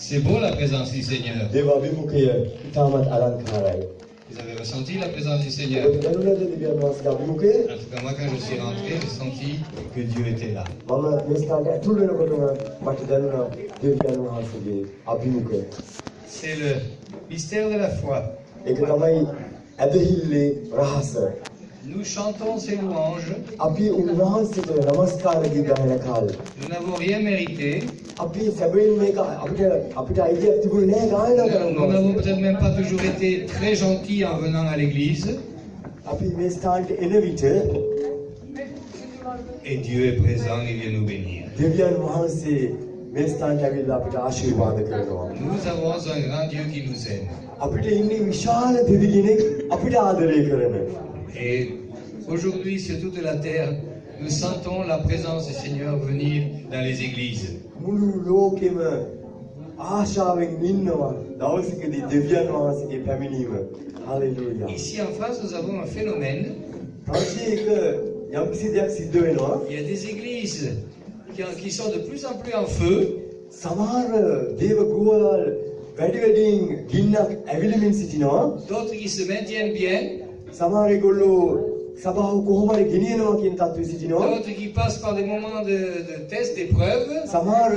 C'est beau la présence du Seigneur. දේව අභිමුඛය ඉතාමත් අලංකාරයි. Vous avez ressenti la présence du Seigneur. ඔබට දැනුණාද දෙවියන් වහන්සේගේ අභිමුඛය? En tout cas, moi, quand je suis rentré, j'ai senti que Dieu était là. මම මේ ස්ථානට ඇතුල් වෙනකොටම මට දැනුණා දෙවියන් වහන්සේගේ අභිමුඛය. C'est le mystère de la foi. ඒක තමයි ඇදහිල්ලේ රහස. Nous chantons ces louanges. අපි උන්වහන්සේට නමස්කාර ගීතයන කාලේ Nous n'avons rien mérité. අපි සැබවින් මේක අපිට අයිතියක් තිබුණේ නැහැ ගායනා Nous කරන්න. n'avons peut-être même pas toujours été très gentils en venant à l'église. අපි මේ ස්ථානට එන විට Et Dieu est présent, il vient nous bénir. දෙවියන් වහන්සේ මේ ස්ථානට ඇවිල්ලා අපිට ආශිර්වාද කරනවා. Nous avons un grand Dieu qui nous aime. අපිට ඉන්නේ විශාල දෙවි කෙනෙක් අපිට ආදරය කරන. Et aujourd'hui, sur toute la terre, nous sentons la présence du Seigneur venir dans les églises. මුළු ලෝකෙම ආශාවෙන් ඉන්නවා දවසකදී දෙවියන් වහන්සේගේ පැමිණීම. Hallelujah. Ici en France, nous avons un phénomène. ප්‍රාචීක යම්කිසි දෙයක් සිද්ධ වෙනවා. Il y a des églises qui sont de plus en plus en feu. සමහර දේව ගෘහවල වැඩි වැඩියෙන් ගින්නක් ඇවිලෙමින් සිටිනවා. D'autres qui se maintiennent bien. සමහර ඒගොල්ලෝ සභාව කොහොම හරි ගෙනියනවා කියන තත්ත්වෙ සිටිනවා. D'autres qui passent par des moments de tests, d'épreuves. සමහර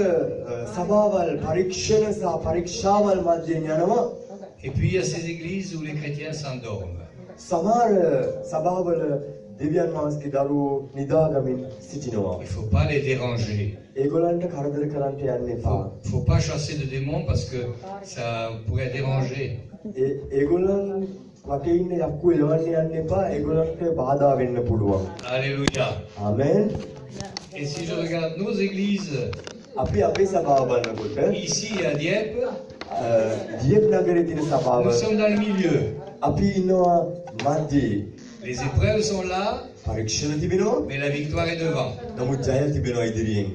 සභාවල් පරීක්ෂණ සහ පරීක්ෂාවල් මැදින් යනවා. Et puis il y a ces églises où les chrétiens s'endorment. සමහර සභාවල දෙවියන් වහන්සේගේ දරුවෝ නිදාගමින් සිටිනවා. Il ne faut pas les déranger. ඒගොල්ලන්ට කරදර කරන්න යන්න එපා. Il ne faut pas chasser de démons parce que ça pourrait déranger. ඒගොල්ලන් වටේ ඉන්න යක්කු එලවන්න යන්න එපා. ඒගොල්ලන්ට බාධා වෙන්න පුළුවන්. Alléluia. ආමෙන්. Et si je regarde nos églises, අපි අපේ සභාව බලනකොට ici à Dieppe, දියප් නගරේ තියෙන සභාව nous sommes dans le milieu. අපි ඉන්නවා මැදේ. Les épreuves sont là, පරීක්ෂණ තිබෙනවා. mais la victoire est devant. නමුත් ජය තිබෙනවා ඉදිරියෙන්.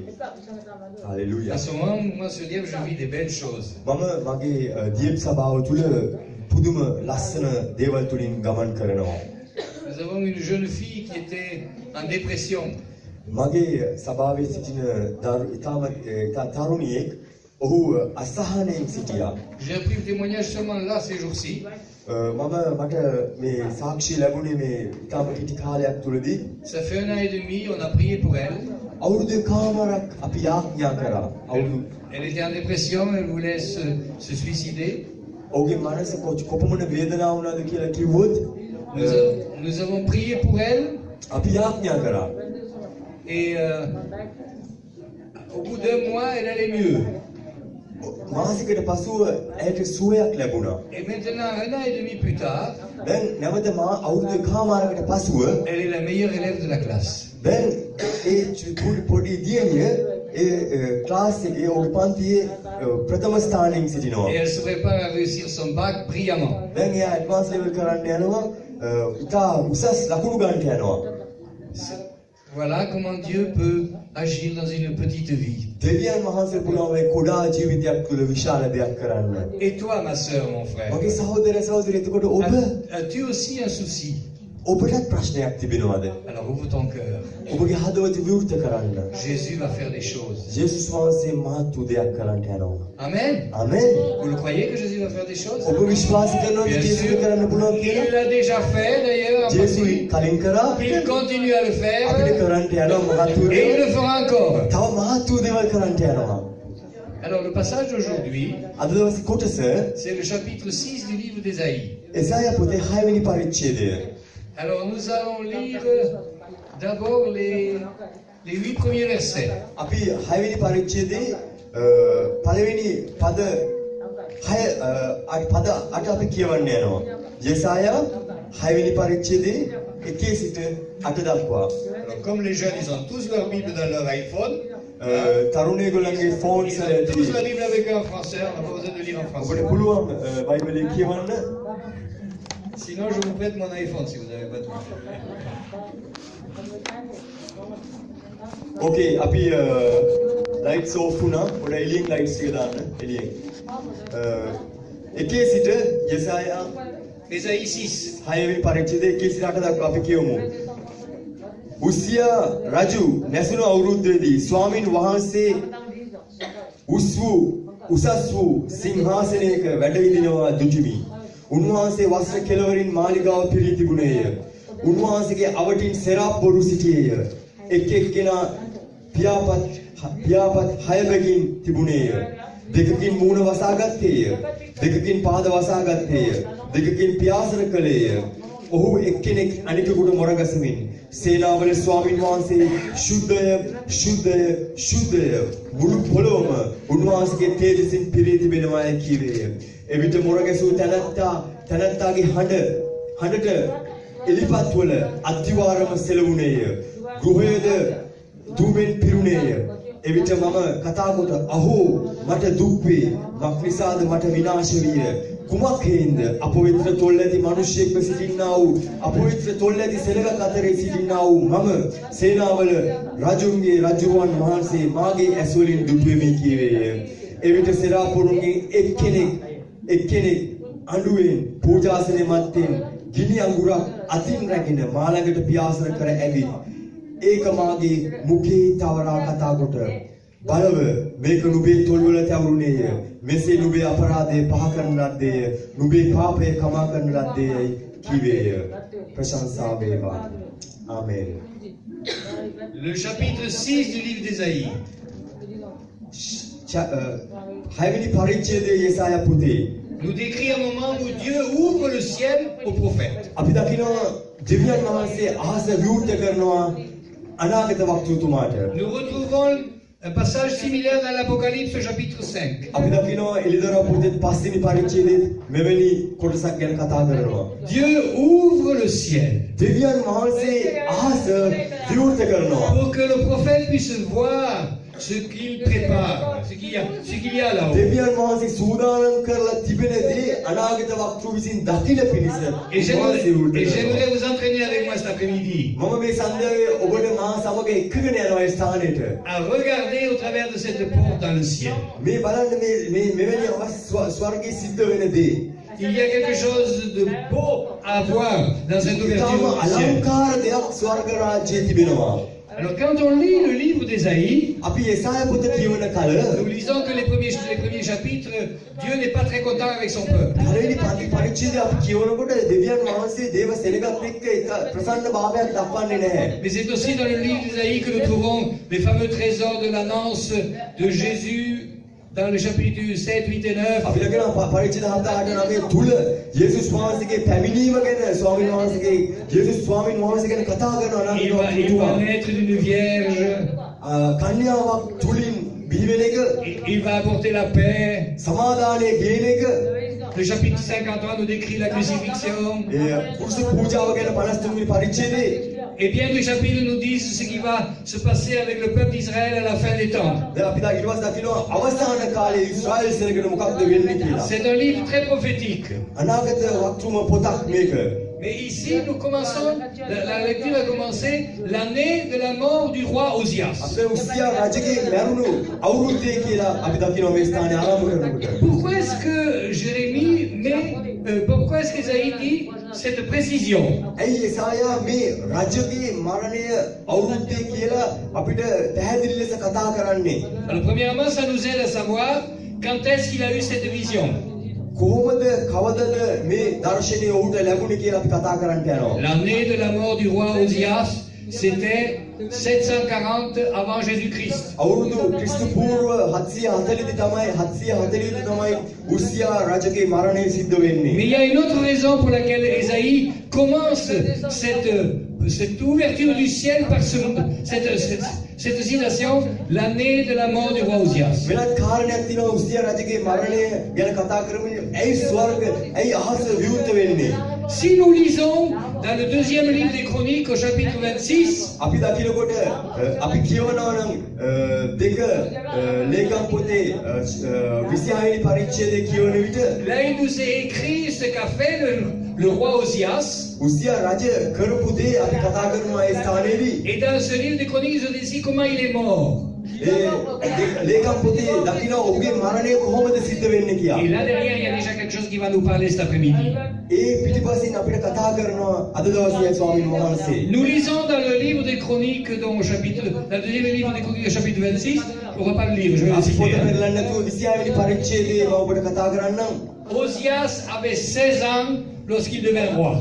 Hallelujah. En ce moment, moi sur Dieppe, je vis des belles choses. මම මගේ දියප් සභාව තුල පුදුම ලස්සන දේවල් තුලින් ගමන් කරනවා. Nous avons une jeune fille qui était en dépression. මගේ සභාවේ සිටින තරුණියෙක් ඔහු අසහනයෙන් සිටියා. J'ai appris le témoignage seulement là ces jours-ci. මට මේ සාක්ෂි ලැබුණේ මේ ඉතාම කිටි කාලයක් තුලදී. Ça fait 1 an et demi, on a prié pour elle. අවුරුදු කාමරක් අපි යාඥා කරා. Elle était en dépression, elle voulait se suicider. ඔහුගේ මනස කොපමණ වේදනාව වුණාද කියලා කිව්වොත් Nous avons prié pour elle. අපි යාඥා කරා. Et au bout d'1 mois, elle allait mieux. මාසිකට පසුව ඇයට සුවයක් ලැබුණා. Et maintenant, 1 an et demi plus tard, දැන් නැවත අවුරුදු කාමාරකට පසුව elle est la meilleure élève de la classe. දැන් ඒ පොඩි දියණිය ඒ ක්ලාස් එකේ ඔහු පන්තියේ ප්‍රථම ස්ථානයෙන් සිටිනවා. Et elle se prépare à réussir son bac brillamment. දැන් එයා ඇඩ්වාන්ස් ලෙවල් කරන්න යනවා. ඉතා උසස් ලකුණු ගන්නට යනවා. Voilà comment Dieu peut agir dans une petite vie. දෙවියන් වහන්සේ පුළුවන් මේ කුඩා ජීවිතයක් තුළ විශාල දෙයක් කරන්න. Et toi, ma sœur, mon frère, මගේ සහෝදර සහෝදරිය එතකොට ඔබ as-tu aussi un souci? ඔබටත් ප්‍රශ්නයක් තිබෙනවද? Alors ouvre ton cœur. ඔබගේ හදවත විවෘත කරන්න. Jésus va faire des choses. ජේසුස් වහන්සේ මහත් වූ දෙයක් කරන්නට යනවා. Amen. ආමෙන්. Vous le croyez que Jésus va faire des choses? ඔබ විශ්වාස කරනවද Bien ජේසුස් sûr. කරන්න පුළුවන් Il කියලා? l'a déjà fait d'ailleurs. en ජේසුස් partie. කලින් කරා. Il continue à le අපිට faire. කරන්නට යනවා මහත් වූ Et il දේවල්. le fera encore. තව මහත් වූ දේවල් කරන්නට යනවා. Alors le passage d'aujourd'hui, අද දවසේ කොටස c'est le chapitre 6 du livre d'Ésaïe. එසායා පොතේ 6 වෙනි පරිච්ඡේදය. Alors nous allons lire d'abord les 8 premiers versets. අපි 6 වෙනි පරිච්ඡේදයේ පළවෙනි පද 8 අපි කියවන්න යනවා. යෙසායා 6 වෙනි පරිච්ඡේදයේ 1 සිට 8 දක්වා. Alors comme les jeunes, ils ont tous leur Bible dans leur iPhone. තරුණයේගොල්ලන්ගේ ෆෝන්ස් Ils වල ont tous la Bible avec eux en français, on n'a pas besoin de lire en français. ඔබට පුළුවන් බයිබලයේ කියවන්න. Sinon, je vous prête mon iPhone si vous n'avez pas de Bible. ඕකේ අපි lights off වුණා. පොඩ එළියෙන් ලයිට්ස් එක දාන්න එළියෙන්. 1 සිට යෙසායා Ésaïe 6. 6 වෙනි පරිච්ඡේදයේ 1 සිට 8 දක්වා අපි කියමු. උසියා රජු නැසුණු අවුරුද්දේදී ස්වාමින් වහන්සේ උස් වූ උසස් වූ සිංහාසනයක වැඩ හිඳිනවා දුජිමි. උන්වහන්සේ වස්ත්‍ර කෙළවරින් මාලිගාව පිරී තිබුණේය. උන්වහන්සේගේ අවටින් සෙරාප් බොරු සිටියේය. එක් එක්කෙනා පියාපත් 6 බැගින් තිබුණේය. දෙකකින් මූණ වසාගත්තේය. දෙකකින් පාද වසාගත්තේය. දෙකකින් පියාසර කළේය. ඔහු එක්කෙනෙක් අනිකෙකුට මොරගසමින් සේනාවල ස්වාමින් වහන්සේ ශුද්ධය ශුද්ධය ශුද්ධය මුළු පොළොවම උන්වහන්සේගේ තේජසින් පිරී තිබෙනවායි කීවේය. එවිට මොරගසූ තැනැත්තාගේ හඬට එලිපත් වල අතිවාරම සෙලවුණේය. ගෘහයද දුමෙන් පිරුණේය. එවිට මම කතා කොට අහෝ මට දුක් වේ. මක් නිසාද මට විනාශ විය? කුමක් හේින්ද? අපවිත්‍ර තොල් ඇති මිනිසෙක්ව සිටින්නා වූ අපවිත්‍ර තොල් ඇති සෙලගක් අතරේ සිටින්නා වූ මම සේනාවල රජුන්ගේ රජුවන් වහන්සේ මාගේ ඇස් වලින් දුටුවෙමි කීවේය. එවිට සෙරාපුරුන්ගෙන් එක්කෙනෙක් අඬුවෙන් පූජාසනයේ මැත්තෙන් ගිනි අඟුරක් අතින් රැගෙන මා ළඟට පියාසර කර ඇවිත් ඒක මාගේ මුඛේ තවරා කතා කොට බලව මේක නුඹේ තොල්වල තවරුණේය. මෙසේ නුඹේ අපරාධය පහ කරන ලද්දේය. නුඹේ පාපය කමා කරන ලද්දේයි කීවේය. ප්‍රශංසා වේවා. ආමේන්. Le chapitre 6 du livre d'Ésaïe. හයවෙනි පරිච්ඡේදයේ යෙසායා පුතේ nous décrit un moment où Dieu ouvre le ciel aux prophètes. අපි දකිනවා දෙවියන් වහන්සේ අහස විවෘත කරනවා අනාගත වක්තෘතුමාට. Nous retrouvons un passage similaire dans l'Apocalypse au chapitre 5. අපි දකිනවා එළිදරව් පුතේ පස්වෙනි පරිච්ඡේදයේ මෙවැනි කොටසක් ගැන කතා කරනවා. Dieu ouvre le ciel දෙවියන් වහන්සේ අහස විවෘත කරනවා. pour que le prophète puisse voir ce qu'il prépare, ce qu'il y a là-haut. දෙවියන් වහන්සේ සූදානම් කරලා තිබෙන දේ අනාගත වක්තෘ විසින් දකින පිණිස. Et j'aimerais vous entraîner avec moi cet après-midi මම මේ සන්ධ්‍යාවේ ඔබට මා සමග එක්කගෙන යනවා ඒ ස්ථානෙට. à regarder au travers de cette porte dans le ciel. මේ බලන්න මේ මෙවැනි ස්වර්ගයේ සිද්ධ වෙන දේ. Il y a quelque chose de beau à voir dans cette ouverture du ciel. අලංකාර දෙයක් ස්වර්ග රාජ්‍යයේ තිබෙනවා. Alors quand on lit le livre d'Ésaïe, අපි යෙසායා පොත කියවන කල nous lisons que les premiers chapitres, Dieu n'est pas très content avec son peuple. පළවෙනි පරිච්ඡේදය අපි කියවනකොට දෙවියන් වහන්සේ දේව සෙනගත් එක්ක එක ප්‍රසන්න භාවයක් දක්වන්නේ නැහැ. Mais c'est aussi dans le livre d'Ésaïe que nous trouvons les fameux trésors de l'annonce de Jésus dans le chapitre 7, 8 et 9. අපි ළඟ පරිච්ඡේද 7 8 9 තුල යේසුස් වහන්සේගේ පැමිණීම ගැන ස්වාමීන් වහන්සේගේ යේසුස් ස්වාමීන් වහන්සේ ගැන කතා කරනවා Il va naître d'une vierge. කන්‍යාවක් තුලින් බිහි වෙන එක. Il va apporter la paix. සමාදානයේ ගේන එක. Le chapitre 53 nous décrit la crucifixion. කුරුස පූජාව ගැන 53 වෙනි පරිච්ඡේදයේ. Et bien les chapitres nous disent ce qui va se passer avec le peuple d'Israël à la fin des temps. C'est un livre très prophétique. Mais ici, nous commençons, la lecture a commencé l'année de la mort du roi Osias. Pourquoi est-ce que Jérémie met, pourquoi est-ce qu'Ésaïe dit cette précision? Alors premièrement, ça nous aide à savoir quand est-ce qu'il a eu cette vision. L'année de la mort du roi Osias, c'était 740 avant Jésus-Christ. Mais il y a une autre raison pour laquelle Ésaïe commence cette ouverture du ciel par cette citation, l'année de la mort du roi Osias. Si nous lisons dans le deuxième livre des Chroniques au chapitre 26, là il nous est écrit ce qu'a fait le roi Osias. Et dans ce livre des Chroniques, il nous dit comment il est mort. Et là derrière, il y a déjà quelque chose qui va nous parler cet après-midi. Nous lisons dans le livre des Chroniques, dans le deuxième livre des Chroniques, au chapitre 26, on va pas le lire, je vais le අපි පොත citer. පෙරලන්නේ නැතුව 26 වෙනි පරිච්ඡේදයේ මම ඔබට කතා කරන්නම්. Osias avait 16 ans lorsqu'il devint roi.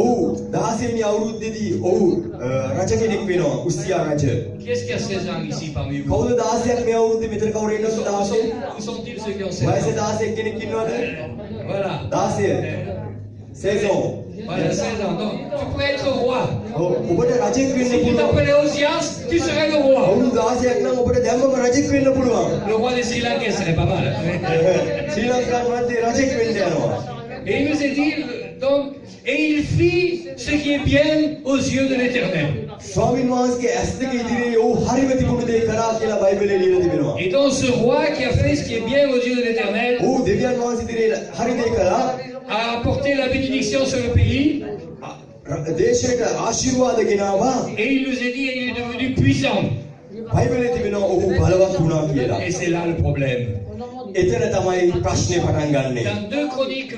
ඔහු 16 වෙනි අවුරුද්දේදී ඔහු රජ කෙනෙක් වෙනවා උස්සියා රජ. Qui est-ce qui a 16 ans ici parmi vous? කවුද 16ක් මේ අවුරුද්දේ මෙතන කවුරු ඉන්නවද 16? Où sont-ils ceux qui ont 16 වයස ans? 16 කෙනෙක් ඉන්නවද? Voilà. 16. 16 ans. Voilà, 16 ans. Donc, tu pourrais être roi. ඔබට රජෙක් වෙන්න Si tu පුළුවන්. t'appelais Osias, tu serais le roi. අවුරුදු 16ක් නම් ඔබට දැම්මම රජෙක් වෙන්න පුළුවන්. Le roi des Sri Lankais serait pas mal. ශ්‍රී ලංකාවේ මැද්දේ රජෙක් වෙන්න යනවා. Et il nous a dit, donc, et il fit ce qui est bien aux yeux de l'Éternel. ස්වාමීන් වහන්සේගේ ඇස් දෙක ඉදිරියේ ඔහු හරිම තිබුණු දේ කරා කියලා බයිබලයේ ලියලා තිබෙනවා. Et donc ce roi qui a fait ce qui est bien aux yeux de l'Éternel ඔහු දෙවියන් වහන්සේ ඉදිරියේ හරි දේ කළා. a apporté la bénédiction sur le pays දේශයට ආශිර්වාද ගෙනාවා. et il nous a dit, il est devenu puissant. බයිබලයේ තිබෙනවා ඔහු බලවත් වුණා කියලා. Et c'est là le problème. එතන තමයි ප්‍රශ්නේ පටන් ගන්නෙ. Dans 2 Chroniques,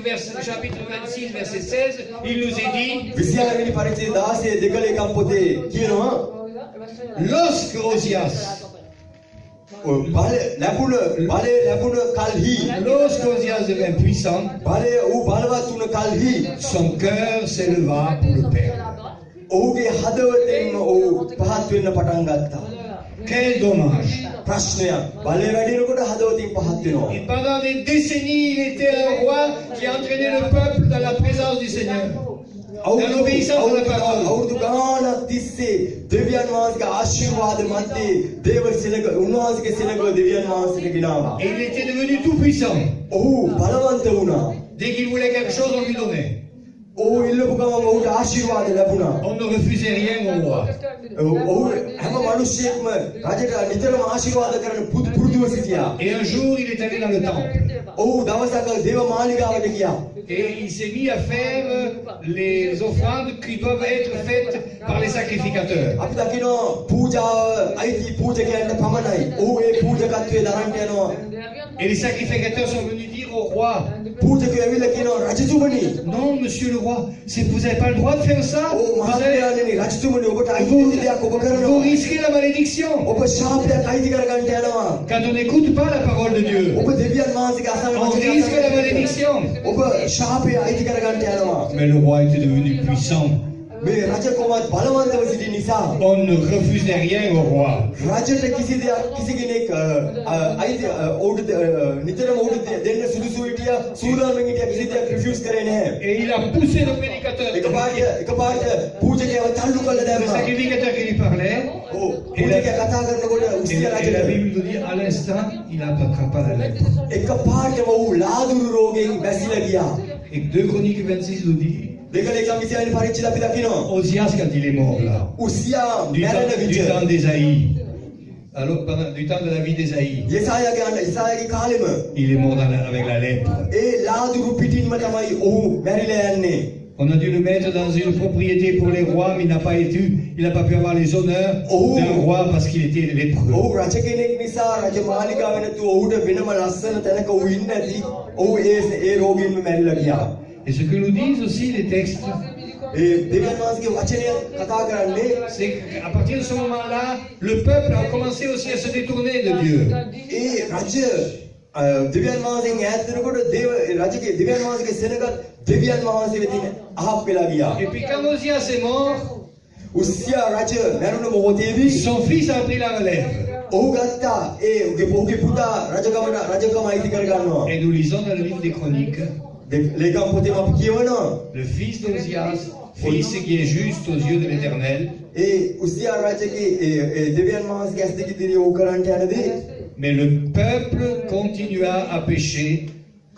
chapitre 26, verset 16, il nous est dit, 26 වෙනි පරිච්ඡේදය 16 දෙකලේකම් පොතේ කියනවා lorsque Osias, බලය ලැබුණ කල්හි lorsque Osias devint puissant, බලය ඌ බලවත් වුණ කල්හි son cœur s'éleva pour le perdre. ඔහුගේ හදවතෙන් ඔහු පහත් වෙන්න පටන් ගත්තා. Quel dommage. ප්‍රශ්නයක් බලය වැඩිනකොට හදවතින් පහත් වෙනවා. Et pendant des décennies, il était un roi qui entraînait le peuple dans la présence du Seigneur. Dans l'obéissance de la parole. අවුරුදු ගානක් තිස්සේ දෙවියන් වහන්සේගේ ආශිර්වාද මැද්දේ දේව සෙනග උන්වහන්සේගේ සෙනග දෙවියන් වහන්සේට ගෙනාවා. Et il était devenu tout puissant. ඔහු බලවන්ත වුණා. Dès qu'il voulait quelque chose, on lui donnait. ඔහු ඉල්ලපු ගමන් ඔහුට ආශිර්වාද ලැබුණා. On ne refusait rien au roi. ඔහු හැම මිනිස්සෙක්ම රජට නිතරම ආශිර්වාද කරන පුරුදුව සිටියා. Et un jour, il est allé dans le temple. ඔහු දවසක දේව මාලිගාවට ගියා. Et il s'est mis à faire les offrandes qui doivent être faites par les sacrificateurs. අපි දකිනවා පූජාව අයිති පූජකයන්ට පමණයි. ඔහු ඒ පූජකත්වයේ දරන්න යනවා. Et les sacrificateurs sont venus dire au roi, පූජකයෝ ඇවිල්ලා කියනවා රජතුමනි non, monsieur le roi, vous n'avez pas le droit de faire ça. ඔව් මහත්මයාණනි රජතුමනි ඔබට අයිති දෙයක් ඔබ Vous කරනවා. risquez la malédiction. ඔබ ශාපයක් අයිති කරගන්න යනවා. Quand on n'écoute pas la parole de Dieu, ඔබ දෙවියන් වහන්සේගේ අසන්න on risque la malédiction. ඔබ ශාපය අයිති කරගන්න යනවා. Mais le roi était devenu puissant. මේ රජ කොමත් බලවන්තව සිටි නිසා On ne refusait rien au roi. රජට කිසි දෙයක් කිසි කෙනෙක් අයිති ඔහුට නිතරම ඔහුට දෙන්න සුදුසු හිටියා සූදානම් හිටියා කිසි දෙයක් රිෆියුස් කරේ නැහැ. Et il a poussé le prédicateur. එකපාරට පූජකයව තල්ලු කළා Le දැම්මා. sacrificateur qui lui parlait. ඔව් පූජකයා කතා කරනකොට උස්සිය Et la රජට Bible nous dit à l'instant, il n'attrapa la lèpre. එකපාරටම ඔහු ලාදුරු රෝගයෙන් වැසිලා ගියා. Et 2 Chroniques 26 nous dit, දෙකලේකම් 26 වෙනි පරිච්ඡේදය අපි දකිනවා. Osias, quand il est mort là, උස්සියා du මැරෙන temps විට d'Ésaïe, alors du temps de la vie d'Ésaïe, යසායාගේ කාලෙම il est mort avec la lèpre. ඒ ලාදුරු පිටින්ම තමයි ඔහු මැරිලා යන්නේ. On a dû le mettre dans une propriété pour les rois, mais il n'a pas pu avoir les honneurs d'un roi parce qu'il était lépreux. ඔහු රජ කෙනෙක් නිසා රජ මාලිගාව නැතුව ඔහුට වෙනම ලස්සන තැනක ඔහු ඉන්නේ නැති ඔහු ඒ රෝගයෙන්ම මැරිලා ගියා. Et ce que nous disent aussi les textes, ඒ දෙවියන් වහන්සේගේ වචනය කතා කරන්නේ c'est qu'à partir de ce moment-là, le peuple a commencé aussi à se détourner de Dieu. ඒ රජ දෙවියන් වහන්සේගෙන් ඈත් වෙනකොට රජගේ දෙවියන් වහන්සේගේ සෙනගත් දෙවියන් වහන්සේ වෙතින් අහක් වෙලා ගියා. Et puis quand Osias est mort, උස්සියා රජ මැරුණ මොහොතේදී son fils a pris la relève. ඔහු ගත්තා ඔහුගේ පුතා රජකම අයිති කර ගන්නවා. Et nous lisons dans le livre des Chroniques, ලේකම් පොතේ අපි කියවනවා le fils d'Osias fit ce qui est juste aux yeux de l'Éternel, ඒ උස්සියා රජගේ දෙවියන් වහන්සේගේ ඇස් දෙක ඉදිරියේ ඔහු කරන්ට යන දේ mais le peuple continua à pécher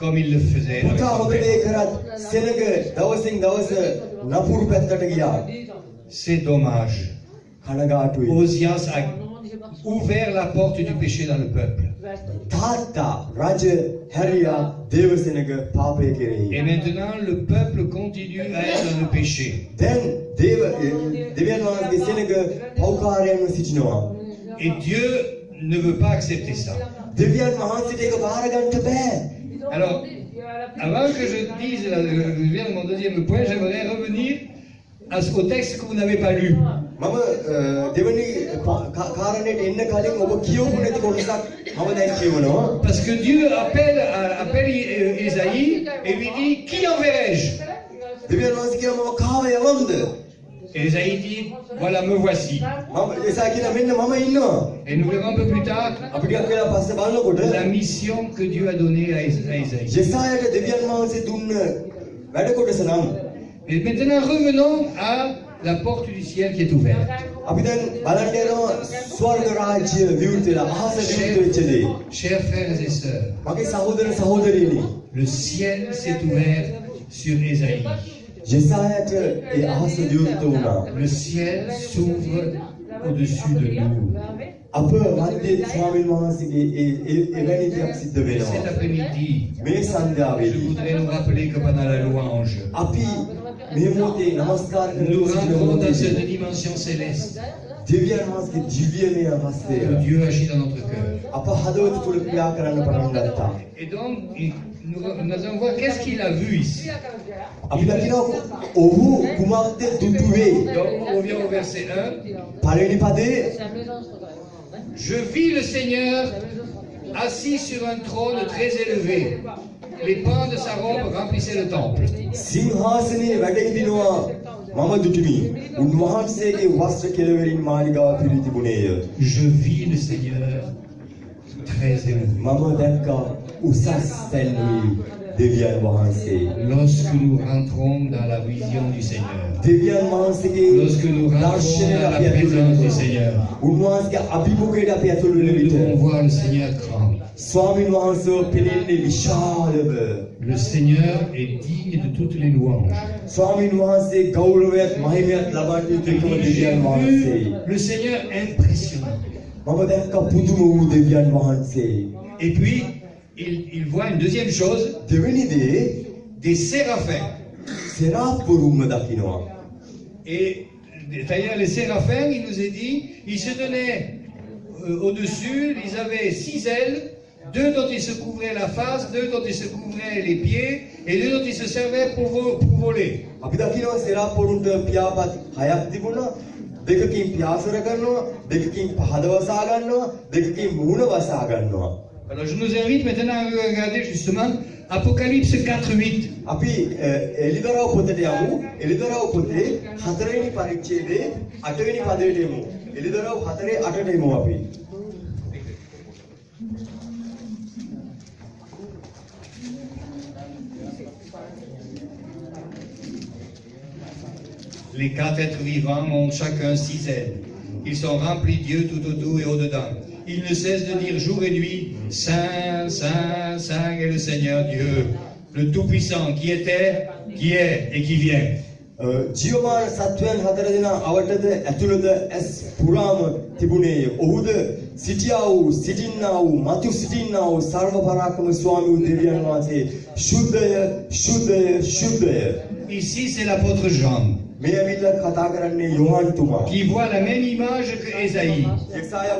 comme il le faisait avec පුතා son හොඳ père. දේ කරත් සෙනග දවසින් දවස නපුරු පැත්තට ගියා. C'est dommage. කනගාටුයි. Osias a ouvert la porte du péché dans le peuple. තාත්තා රජ හැරියා දේව සෙනග පාපය කෙරෙහි. Et maintenant, le peuple continue à être dans le péché. දැන් දෙවියන් වහන්සේගේ සෙනග පෞකාරයන්ව සිටිනවා. Et Dieu ne veut pas accepter ça. දෙවියන් වහන්සේට ඒක බාර ගන්න බෑ. Alors, avant que je vienne mon deuxième point, j'aimerais revenir au texte que vous n'avez pas lu. මම දෙවනි කාරණේට එන්න කලින් ඔබ කියවපු නැති කොටසක් මම දැන් කියවනවා. Parce que Dieu appelle Ésaïe et lui dit, qui enverrai-je? දෙවියන් වහන්සේ කියනවා මම කාව යවම්ද? Et Ésaïe dit, voilà, me voici. මම එසා කියන මෙන්න මම ඉන්නවා. Et nous verrons un peu plus tard අපි ටිකක් වෙලා පස්සේ බලනකොට la mission que Dieu a donnée à Ésaïe. යෙසායට දෙවියන් වහන්සේ දුන්න වැඩ කොටස නම් Et maintenant, revenons à la porte du ciel qui est ouverte. අපි දැන් බලන්න යනවා ස්වර්ග රාජ්‍ය විවෘත වෙලා අහස විවෘත වෙච්ච දේ. Chers frères et sœurs, මගේ සහෝදර සහෝදරියනි le ciel s'est ouvert sur Ésaïe. යෙසායට ඒ අහස විවෘත වුණා. Le ciel s'ouvre au-dessus de nous. අප මැදේ ස්වාමීන් වහන්සේගේ එවැනි දෙයක් සිද්ධ Cet වෙනවා. après-midi, මේ je සන්ධ්‍යාවේදී voudrais nous rappeler que pendant la louange, අපි මේ මොහොතේ নমස්කාර nous කරන rentrons dans මොහොතේ cette dimension céleste දෙවියන් වහන්සේගේ දිව්‍යමය හස්තය que Dieu agit dans notre cœur. අප හදවත තුළ ක්‍රියා කරන්න පටන් ගත්තා. Et donc, nous allons voir qu'est-ce qu'il a vu ici. අපි දකිනවා ඔහු කුමක්ද දුටුවේ. Donc, on revient au verset 1. පළවෙනි පදේ Je vis le Seigneur assis sur un trône très élevé. Les pans de sa robe remplissaient le temple. සිංහාසනයේ වැඩ ඉඳිනවා මම දුටුමි. උන්වහන්සේගේ වස්ත්‍ර කෙළවරින් මාලිගාව පිරී තිබුණේය. Je vis le Seigneur très élevé. මම දැක්කා උසස් තැන්හි දෙවියන් වහන්සේ. Lorsque nous rentrons dans la vision du Seigneur, දෙවියන් වහන්සේගේ lorsque nous rentrons දර්ශනයට dans la අපි ඇතුළු présence du වෙනවා. Seigneur, උන්වහන්සේගේ අභිමුඛයට අපි ඇතුළු වෙන nous විට devons voir le Seigneur grand. ස්වාමීන් වහන්සේ පෙනෙන්නේ විශාලව. Le Seigneur est digne de toutes les louanges. ස්වාමීන් වහන්සේ ගෞරවයත් මහිමයත් ලබන්න යුතු එකම J'ai දෙවියන් vu වහන්සේ. le Seigneur impressionnant. මම දැක්කා පුදුම වූ දෙවියන් වහන්සේ. Et puis, il voit une deuxième chose, දෙවෙනි දේ des séraphins. සෙරාප්පුරුම දකින්නවා. Et d'ailleurs, les séraphins, il nous est dit, ils se tenaient au-dessus, ils avaient 6 ailes, 2 dont ils se couvraient la face, 2 dont ils se couvraient les pieds, et 2 dont ils se servaient pour voler. අපි දකින්නවා සෙරාප්පුරුන්ට පියාපත් 6ක් තිබුණා. දෙකකින් පියාසර කරනවා, දෙකකින් පහද වසා ගන්නවා, දෙකකින් මූණ වසා ගන්නවා. Alors je nous invite maintenant à regarder justement Apocalypse 4:8. අපි එලිදරව් පොතට යමු. එලිදරව් පොතේ 4 වෙනි පරිච්ඡේදයේ 8 වෙනි පදයට යමු. එලිදරව් 4:8ට යමු අපි. Les 4 êtres vivants ont chacun 6 ailes. Ils sont remplis de Dieu tout autour et au-dedans. Ils ne cessent de dire jour et nuit, Saint, Saint, Saint est le Seigneur Dieu, le Tout-Puissant, qui était, qui est et qui vient. ජීවමාන සත්වයන් 4 දෙනා අවටද ඇතුළත ඇස් පුරාම තිබුණේය. ඔහුද සිටියා වූ සිටින්නා වූ මතු සිටින්නා වූ සර්ව පරාක්‍රම ස්වාමී වූ දෙවියන් වහන්සේ ශුද්ධය ශුද්ධය ශුද්ධය. Ici, c'est l'apôtre Jean, මේ ඇවිල්ලා කතා කරන්නේ යෝහන් තුමා. qui voit la même image que Ésaïe, යෙසායා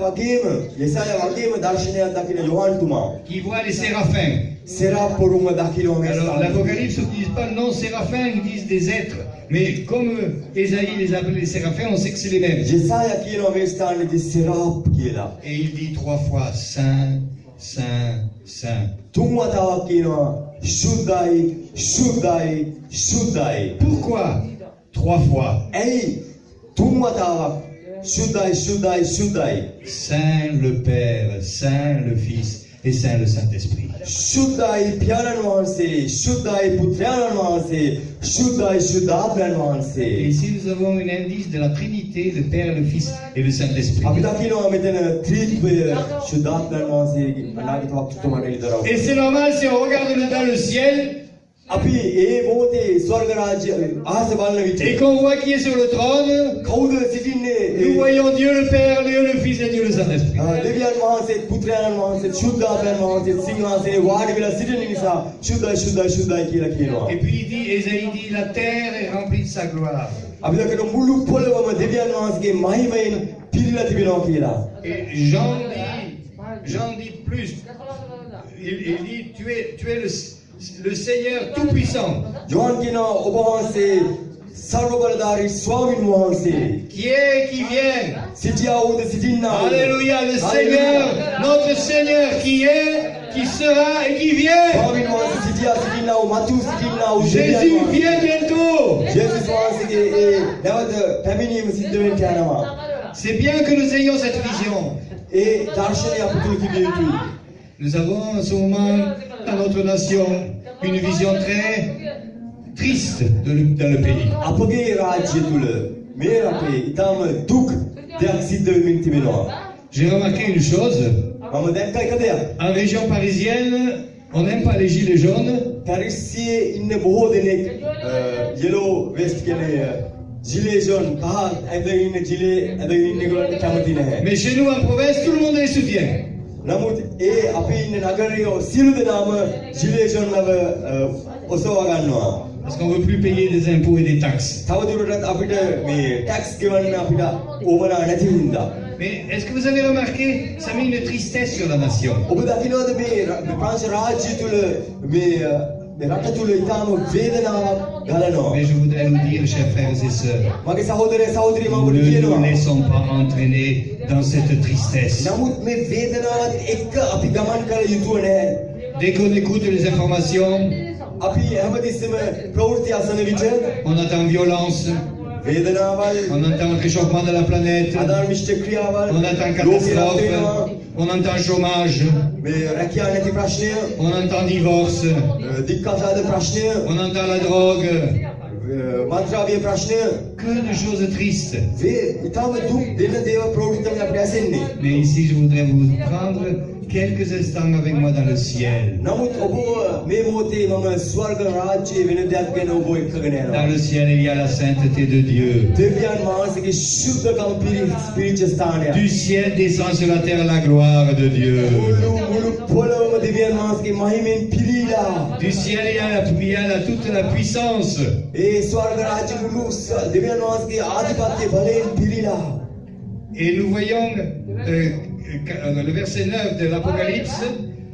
වගේම දර්ශනයක් දකින යෝහන් තුමා. qui voit les séraphins. සෙරාප්පුරුම දකිනවා මේ Alors, ස්ථානයේ. l'Apocalypse ne dit pas non séraphins, ils disent des êtres. Mais comme Ésaïe les appelle les séraphins, on sait que c'est les mêmes. යෙසායා කියනවා මේ ස්ථානයේදී සෙරාප් කියලා. Et il dit 3 fois Saint, Saint, Saint. තුන් වතාවක් කියනවා ශුද්ධයි ශුද්ධයි ශුද්ධයි. Pourquoi 3 fois? ඇයි තුන් වතාවක් ශුද්ධයි ශුද්ධයි ශුද්ධයි. Saint le Père, Saint le Fils et Saint le Saint-Esprit. ශුද්ධයි පියාණන් වහන්සේ ශුද්ධයි පුත්‍රයාණන් වහන්සේ ශුද්ධයි ශුද්ධාත්මයන් Et වහන්සේ. ici nous avons un indice de la Trinité, le Père, le Fils et le Saint-Esprit. අපි දකිනවා මෙතන ත්‍රිත්වය ශුද්ධාත්මයන් වහන්සේගේ අනාගත වක්තුතුමාට ඉදරව. Et c'est normal si on regarde dans le ciel අපි ඒ මොහොතේ ස්වර්ග රාජ්‍ය අහස බලන විට et qu'on voit qui est sur le trône, කවුද සිටින්නේ? nous voyons Dieu le Père, Dieu le Fils et Dieu le Saint-Esprit. දෙවියන් වහන්සේ පුත්‍රයාණන් වහන්සේ ශුද්ධාත්මයන් වහන්සේ සිංහාසනේ වාඩි වෙලා සිටින නිසා ශුද්ධයි ශුද්ධයි ශුද්ධයි කියලා කියනවා. Et puis il dit, Ésaïe dit, la terre est remplie de sa gloire. අපි දකින මුළු පොළොවම දෙවියන් වහන්සේගේ මහිමයෙන් පිරීලා තිබෙනවා කියලා. Et Jean dit plus. Il dit, tu es le Seigneur tout-puissant. යෝහන් කියනවා ඔබ වහන්සේ සර්වබලධාරී ස්වාමීන් වහන්සේ qui est, qui vient. සිටියා වූද සිටින්නා වූද Alléluia, le Seigneur, notre Seigneur qui est, qui sera et qui vient. ස්වාමීන් වහන්සේ සිටියා සිටින්නා වූ මතු සිටින්නා වූ Jésus vient bientôt. ජේසුස් වහන්සේගේ ඒ නැවත පැමිණීම සිද්ධ වෙන්න යනවා. C'est bien que nous ayons cette vision. ඒ දර්ශනය අප තුළ තිබිය යුතුයි. Nous avons en ce moment dans notre nation une vision très triste dans le pays. අපගේ රාජ්‍ය තුළ මේ රටේ ඊටම දුක් දෙයක් සිද්ධ වෙමින් තිබෙනවා. J'ai remarqué une chose. මම දැක්ක එක දෙයක්. En région parisienne, on n'aime pas les gilets jaunes. පැරිසියේ ඉන්න බොහෝ දෙනෙක් yellow vest කියන ජිලේ ජොන් කහ ඇඳගෙන ඉන්න ජිලේ ඇඳගෙන ඉන්න ඒගොල්ලන්ට කැමති නැහැ. Mais chez nous en province, tout le monde les soutient. නමුත් ඒ අපි ඉන්න නගරයේ සියලු දෙනාම ජිලේ ජොන් ලව ඔසවා ගන්නවා. Parce qu'on ne veut plus payer des impôts et des taxes. තවදුරටත් අපිට මේ ටැක්ස් ගෙවන්න අපිට ඕමනා නැති හින්දා. Mais est-ce que vous avez remarqué, ça met une tristesse sur la nation. ඔබ දකින්නවද මේ ප්‍රංශ රාජ්‍ය තුල මේ රට තුල ඊටම වේදනාවක් ගලනවා. Mais je voudrais vous dire, chers frères et sœurs, මගේ සහෝදරය සහෝදරි මම ඔබට ne nous කියනවා. laissons pas entraîner dans cette tristesse. නමුත් මේ වේදනාවත් එක්ක අපි ගමන් කළ යුතුව නැහැ. Dès qu'on écoute les informations, අපි හැමතිස්සෙම ප්‍රවෘත්ති අසන විට on entend violence, වේදනාවල් on entend réchauffement de la planète, අධර්මිෂ්ඨ ක්‍රියාවල් on entend catastrophe, on entend chômage, මේ රැකියාව නැති ප්‍රශ්නය on entend divorce, දික්කසාද ප්‍රශ්නය on entend la drogue. මන්ත්‍රාවිය ප්‍රශ්නය Que de choses tristes. ඊටම දුක් දෙන දේව ප්‍රවෘත්ති තමයි අපිට ඇසෙන්නේ. Mais ici, je voudrais vous prendre quelques instants avec moi dans le ciel. නමුත් ඔබ මේ මොහොතේ මම ස්වර්ග රාජ්‍යයේ වෙන දෙයක් ගැන ඔබ එක්කගෙන යනවා. Dans le ciel, il y a la sainteté de Dieu. දෙවියන් වහන්සේගේ ශුද්ධකම් පිරිච්ච ස්ථානය. Du ciel descend sur la terre la gloire de Dieu. මුළු පොළොවම දෙවියන් වහන්සේගේ මහිමෙන් පිරීලා. Du ciel, il y a toute la puissance. ඒ ස්වර්ග රාජ්‍ය මුළු දෙවියන් වහන්සේගේ ආධිපත්‍ය බලයෙන් පිරීලා. Et nous voyons le verset 9 de l'Apocalypse.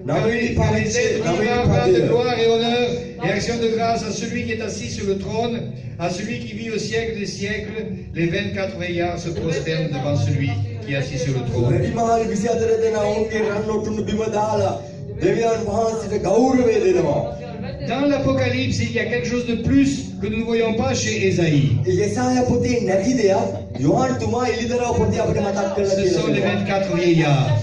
Que les êtres vivants rendent gloire et honneur et action de grâce à celui qui est assis sur le trône, à celui qui vit au siècle des siècles. Les 24 veillards se prosternent devant celui qui est assis sur le trône. වැඩිමහල් 24 දෙනා ඔවුන්ගේ රන් ඔටුනු බිම දාලා දෙවියන් වහන්සේට ගෞරවය දෙනවා. Dans l'Apocalypse, il y a quelque chose de plus que nous ne voyons pas chez Ésaïe. යෙසායා පොතේ නැති දෙයක් යෝහන් තුමා එළිදරව් පොතේ අපිට මතක් කරලා Ce sont les තියෙනවා. 24 vieillards.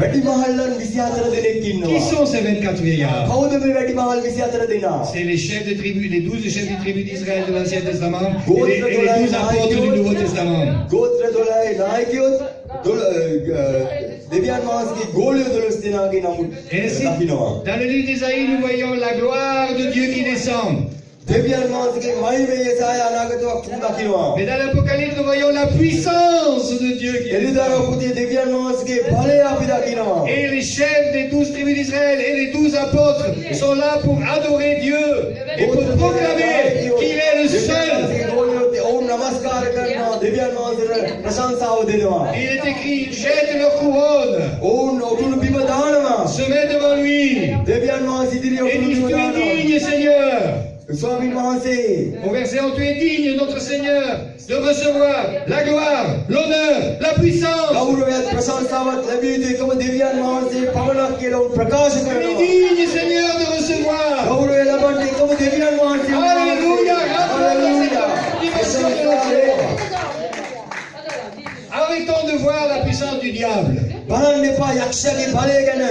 වැඩිමහල්ලන් 24 දෙනෙක් Qui ඉන්නවා. sont ces 24 vieillards? කවුද මේ වැඩිමහල් 24 දෙනා? C'est les chefs de tribus, les 12 chefs de tribus d'Israël de l'Ancien Testament et Gautre les de la 12 apôtres du Naïon. Nouveau Testament. ගෝත්‍ර 12 නායකයොත් දෙවියන් වහන්සේගේ ගෝලිය 12 දෙනාගේ නමුත් Ainsi, දකින්නවා. dans le livre d'Ésaïe, nous voyons la gloire de Dieu qui descend. දෙවියන් වහන්සේගේ මහිමය යෙසායා අනාගතයක් දකින්නවා. Mais dans l'Apocalypse, nous voyons la puissance de Dieu qui descend. එළිදරව් පොතේ දෙවියන් වහන්සේගේ බලය අපි දකින්නවා. Et les chefs des 12 tribus d'Israël et les 12 apôtres sont là pour adorer Dieu et pour proclamer qu'il est le seul. ඔවුන් නමස්කාර කරනවා දෙවියන් වහන්සේට ප්‍රශංසාව දෙනවා. Il est écrit, ils jettent leur couronne, ඔවුන් ඔටුනු බිම දානවා. se mettent devant lui දෙවියන් වහන්සේ ඉදිරියේ et ඔටුනු disent, බිම tu es දානවා. digne, Seigneur. ස්වාමීන් වහන්සේ Au verset 1, tu es digne, notre Seigneur, de recevoir la gloire, l'honneur, la puissance. ගෞරවයත් ප්‍රශංසාවත් ලැබිය යුතු එකම දෙවියන් වහන්සේ පමණක් කියලා ඔවුන් ප්‍රකාශ Tu es කරනවා. digne, Seigneur, de recevoir. ගෞරවය ලබන්නේ එකම දෙවියන් වහන්සේ. Alléluia. Hallelujah. Arrêtons de voir la puissance du diable. බලන්න එපා යක්ෂයාගේ බලය ගැන.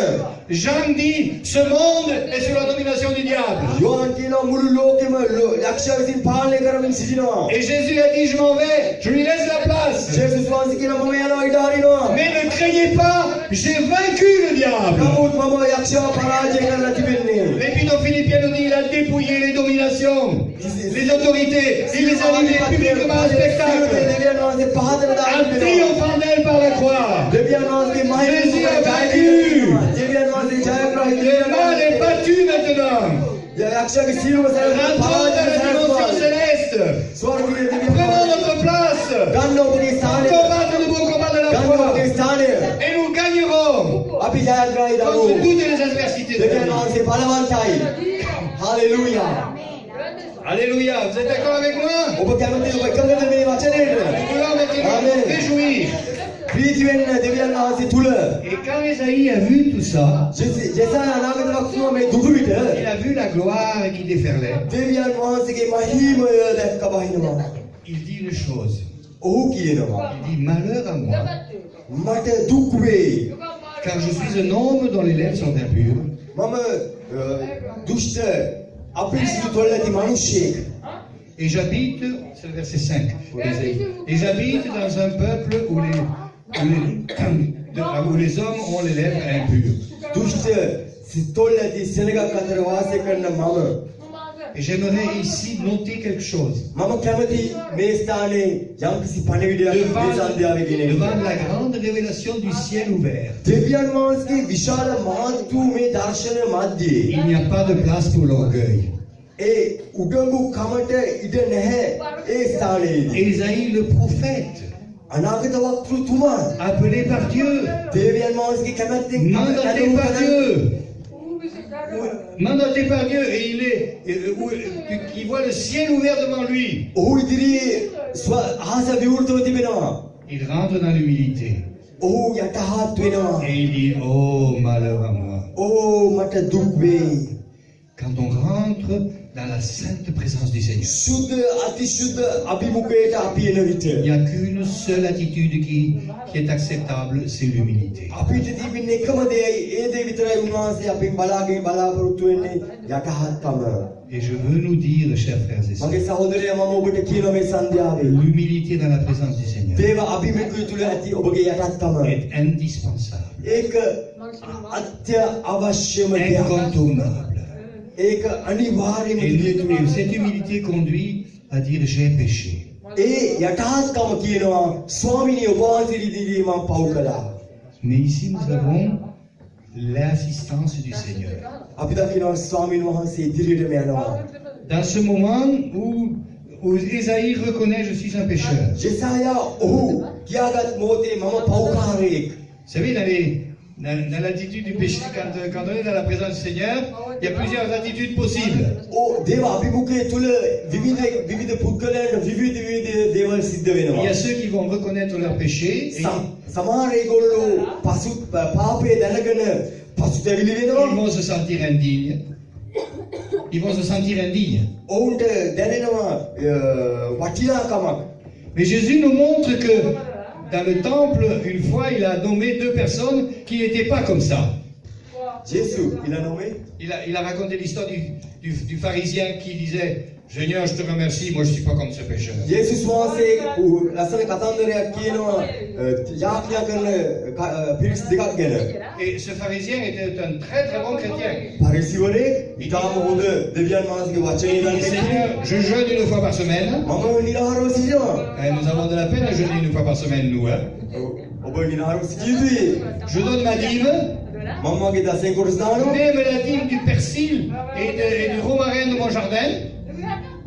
Jean dit, ce monde est sous la domination du diable. යෝහන් කියනවා මුළු ලෝකෙම යක්ෂයා විසින් පාලනය කරමින් සිටිනවා. Et Jésus a dit, je m'en vais, je lui laisse la place. ජේසුස් වහන්සේ කියනවා මම යනවා ඉඩ හරිනවා. Mais ne craignez pas, j'ai vaincu le diable. නමුත් මම යක්ෂයාව පරාජය කරලා තිබෙන්නේ. L'Épître aux Philippiens nous dit, il a dépouillé les dominations, les autorités, il les a livrées publiquement en spectacle, දෙවියන් වහන්සේ පහදට en දාන්න වෙනවා. triomphant d'elle par la croix. දෙවියන් වහන්සේගේ Jésus a vaincu. දෙවියන් වහන්සේ ජයග්‍රහී Le mal est battu maintenant. යක්ෂයාගේ සියලුම සැලසුම් Rentrons dans la dimension පරාජය céleste. ස්වර්ගීය දෙවියන් Prenons notre place. ගන්න ඔබගේ ස්ථානය Combattre le beau combat de la ගන්න foi. ඔබගේ ස්ථානය Et nous gagnerons අපි ජයග්‍රහී දමු contre toutes les adversités de la දෙවියන් vie. වහන්සේ බලවන්තයි hallelujah Alléluia, vous êtes d'accord avec moi? ඔබ කැමතිද ඔබ එකඟද මේ වචනයට? Vouloir maintenant Amen. réjouir. ප්‍රීති වෙන්න දෙවියන් වහන්සේ තුල Et quand Ésaïe a vu tout ça, ජෙසාය අනාගත වක්තුම මේ දුටු විට il a vu la gloire qui déferlait. දෙවියන් වහන්සේගේ මහීමය දැක්ක බහිනවා. Il dit une chose. ඔහු කියනවා Il dit malheur à moi, මට දුක් වේ. car je suis un homme dont les lèvres sont impures. මම දුෂ්ට අපිරිසිදු තොල් ඇති මිනිසෙක්. Et j'habite, c'est le verset 5 pour Ésaïe. Et j'habite dans un peuple où les hommes ont les lèvres impures. දුෂ්ට තොල් ඇති සෙනගක් අතර වාසය කරන මම Et j'aimerais ici noter quelque chose. මම කැමති මේ ස්ථානයේ යම්කිසි පණිවිඩයක් මේ සන්ධ්‍යාවේ ගෙනෙන්න. Devant la grande révélation du ciel ouvert, දෙවියන් වහන්සේගේ විශාල මහත් වූ මේ දර්ශනය මැද්දේ il n'y a pas de place pour l'orgueil. ඒ උඩඟු කමට ඉඩ නැහැ ඒ ස්ථානයේදී. Ésaïe le prophète, අනාගත වක්තෘතුමා appelé par Dieu, දේවයන් වහන්සේගේ කැමැත්තෙන් mandaté par Dieu, mandaté par Dieu, et qui voit le ciel ouvert devant lui. ඔහු ඉදිරියේ අහස විවෘතව තිබෙනවා. Il rentre dans l'humilité ඔහු යටහත් වෙනවා. et il dit, oh malheur à moi. ඕ මට දුක් වේ. Quand on rentre dans la sainte présence du Seigneur, සුද්ධ අතිශුද්ධ අභිමුඛයට අපි එන විට il n'y a qu'une seule attitude qui est acceptable, c'est l'humilité. අපිට තිබෙන එකම දෙයයි ඒ දේ විතරයි උන්වහන්සේ අපෙන් බලාගෙන බලාපොරොත්තු වෙන්නේ යටහත්කම. Et je veux nous dire, chers frères et sœurs, මගේ සහෝදරයා මම ඔබට කියනවා මේ සන්ධ්‍යාවේ l'humilité dans la présence du Seigneur දේව අභිමුඛය තුල ඇති ඔබගේ යටහත්කම est indispensable, ඒක අත්‍යවශ්‍යම දෙයක්. incontournable. ඒක අනිවාර්යයෙන්ම Et දිය යුතුයි. cette humilité conduit à dire j'ai péché. ඒ යටහත්කම කියනවා ස්වාමිනී ඔබ වහන්සේ ඉදිරියේ මම පව් කළා. Mais ici nous avons l'assistance du Seigneur. අපි දකිනවා ස්වාමීන් වහන්සේ ඉදිරියටම යනවා. Dans ce moment où Ésaïe reconnaît je suis un pécheur. ජෙසායා ඔහු කියාගත් මොහොතේ මම පව්කාරයෙක්. Vous savez, dans l'attitude du péché, quand on est dans la présence du Seigneur, il y a plusieurs attitudes possibles. දේව අභිමුඛය තුල විවිධ පුද්ගලයන්ට විවිධ දේවල් සිද්ධ Il y වෙනවා. a ceux qui vont reconnaître leur péché et සමහර ඒගොල්ලෝ පාපය දැනගෙන පසුතැවිලි වෙනවා. ils vont se sentir indignes. Ils vont se sentir indignes. ඔවුන්ට දැනෙනවා වටිනාකමක්. Mais Jésus nous montre que dans le temple, une fois, il a nommé deux personnes qui n'étaient pas comme ça. ජේසු ඉලනෝමේ Il a raconté l'histoire du pharisien qui disait Seigneur, je te remercie, moi je ne suis pas comme ce pécheur. යේසුස් වහන්සේ ලස්සන කතන්දරයක් කියනවා යාඥා කරන පිරිස් දෙකක් ගැන. Et ce pharisien était un très très bon chrétien. පරිසිවරේ ඊටම හොඳ දෙවියන් වහන්සේගේ වචනේ Il dit, Seigneur, je jeûne une fois par semaine. මම නිරාහාරව සිටිනවා. Et nous avons de la peine à jeûner une fois par semaine, nous. Hein. ඔබ නිරාහාරව සිටියුතුයි. Je donne ma dîme, මම මගේ දසෙන් කොටස දානවා. même la dîme du persil et du romarin de mon jardin.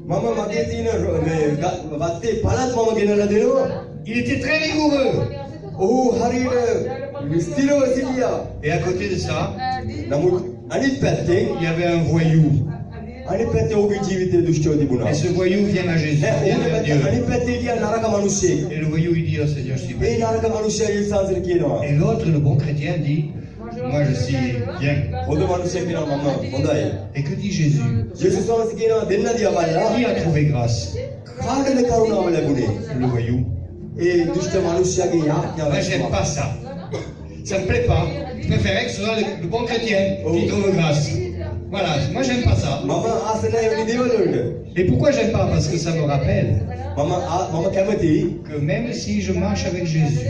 මම මගේ තියෙන මේ වත්තේ පළත් මම ගෙනලා දෙනවා. Il était très rigoureux. ඔහු හරියට ස්ථිරව සිටියා. Et à côté de ça, නමුත් අනිත් පැත්තෙන් il y avait un voyou. අනිත් පැත්තේ ඔහුගේ ජීවිතේ දුෂ්ටව තිබුණා. Et ce voyou vient à Jésus, vient vers Dieu. අනිත් පැත්තේ හිටියා නරක මිනිස්සෙක්. Et le voyou, il dit, oh Seigneur, je suis මේ bien. නරක මිනිස්සයා යේසුස්වහන්සේට කියනවා. Et l'autre, le bon chrétien, dit, moi je suis bien. හොඳ මිනිස්සෙක් කියනවා මම හොඳයි. Et que dit Jésus? යේසුස් වහන්සේ කියනවා දෙන්න දිහා බලලා Qui a trouvé grâce? කාටද කරුණාව ලැබුණේ? Le voyou. ඒ දුෂ්ට මිනිස්සයාගේ යාඥාව. Moi, j'aime pas ça. Ça me plaît pas. Je préférais que ce soit le bon chrétien qui trouve grâce. Voilà, moi j'aime pas ça. මම ආස නැහැ මේ දේවල් වලට. Et pourquoi j'aime pas? Parce que ça me rappelle මම කැමති que même si je marche avec Jésus,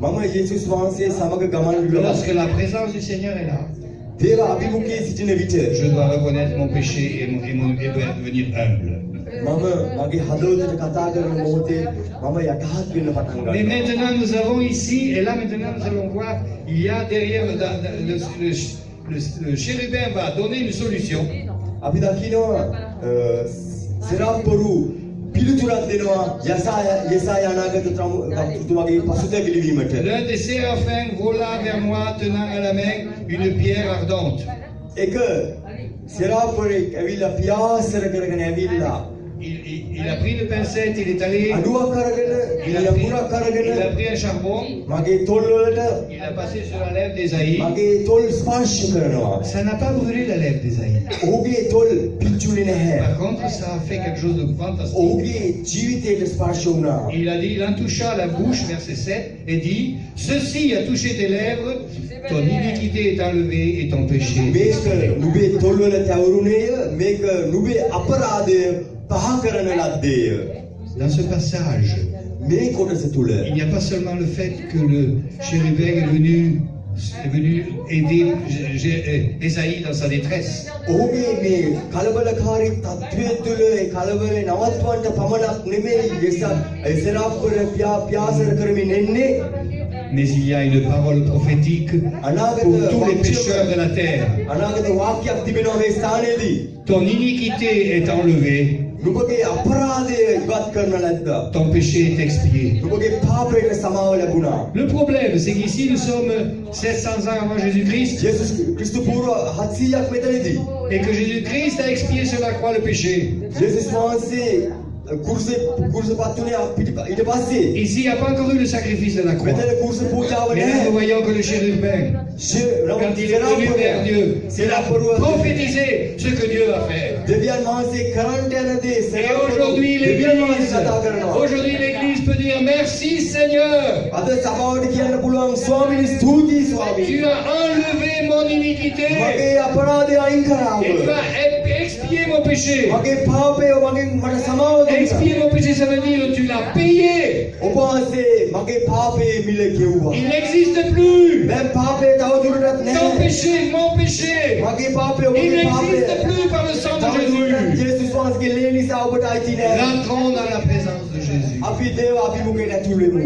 මම යේසුස් වහන්සේ සමග ගමන් කරලා lorsque la présence du Seigneur est là, දේව අභිමුඛයේ සිටින විට je dois reconnaître mon péché et devenir humble. මම මගේ හදවතට කතා කරන මොහොතේ මම යටහත් වෙන්න පටන් Mais ගන්නවා. maintenant nous avons ici, et là maintenant nous allons voir, il y a derrière le chérubin va donner une solution. අපි දකිනවා සෙරාප්පරු පිළිතුරක් දෙනවා යසාය අනාගත තුමාගේ පසුතැවිලි වීමට. L'un des séraphins vola vers moi tenant à la main une pierre ardente. එක සෙරාපුරෙක් ඇවිල්ලා පියාසර කරගෙන ඇවිල්ලා Il a pris le pincette, il est allé, අඩුවක් අරගෙන il a ලකුණක් අරගෙන pris un charbon, මගේ තොල් වලට il a passé sur la lèvre d'Ésaïe. මගේ තොල් ස්පර්ශ කරනවා. Ça n'a pas brûlé la lèvre d'Ésaïe. ඔහුගේ තොල් පිච්චුනේ නැහැ. Par contre, ça a fait quelque chose de fantastique. ඔහුගේ ජීවිතයට ස්පර්ශ වුණා. Il a dit, il en toucha la bouche, verset 7, et dit, ceci a touché tes lèvres, ton iniquité est enlevée et ton péché est මේක expiré. නුඹේ තොල් වල තැවුරුනේය. මේක නුඹේ අපරාධය පහ කරන ලද්දේය. Dans ce passage, මේ කොටස තුල il n'y a pas seulement le fait que le chérubin est venu aider Ésaïe dans sa détresse. ඔහුගේ මේ කලබලකාරී තත්ත්වය තුල ඒ කලබලේ නවත්වන්න පමණක් නෙමෙයි සෙරාපුර පියාසර කරමින් එන්නේ. Mais il y a une parole prophétique pour tous les pécheurs de la terre. අනාගත වාක්‍යයක් තිබෙනවා මේ ස්ථානයේදී. Ton iniquité est enlevée, නුඹගේ අපරාධය ඉවත් කරන ලද්දා. ton péché est expié. නුඹගේ පාපයට සමාව ලැබුණා. Le problème, c'est qu'ici nous sommes 700 ans avant Jésus-Christ යේසුස් ක්‍රිස්තු පූර්ව 700ක් මෙතනදී et que Jésus-Christ a expié sur la croix le péché. යේසුස් වහන්සේ කුරුසපත් වුණේ ඊට පස්සේ Ici, il n'y a pas encore eu le sacrifice de la croix. මෙතන කුරුස පූජාව Mais là, nous නැහැ. voyons que le chérubin, quand il est venu vers Dieu, il a prophétisé ce que Dieu va faire. දෙවියන් වහන්සේ කරන්ට යන දේ Et aujourd'hui, දෙවියන් වහන්සේ කතා කරනවා. l'Église peut dire merci Seigneur. අද සභාවට කියන්න පුළුවන් ස්වාමීනි ස්තුතියි Tu ස්වාමීනි. as enlevé mon iniquité මගේ අපරාධය අයින් කරාව. et tu as expié mon péché. මගේ පාපය මගෙන් මට සමාව දුන්නා. Expier mon péché, ça veut dire tu l'as payé. ඔබ වහන්සේ මගේ පාපයේ මිල ගෙව්වා. Il n'existe plus. දැන් පාපය තව දුරටත් Ton නැහැ. péché, mon péché. මගේ පාපය Il ඔබගේ පාපය. n'existe plus par le sang de තව දුරටත් Jésus. යේසුස් වහන්සේගේ ලේ නිසා ඔබට අයිති නැහැ. Rentrons dans la présence de Jésus. අපි දේව අභිමුඛයට ඇතුල් වෙමු.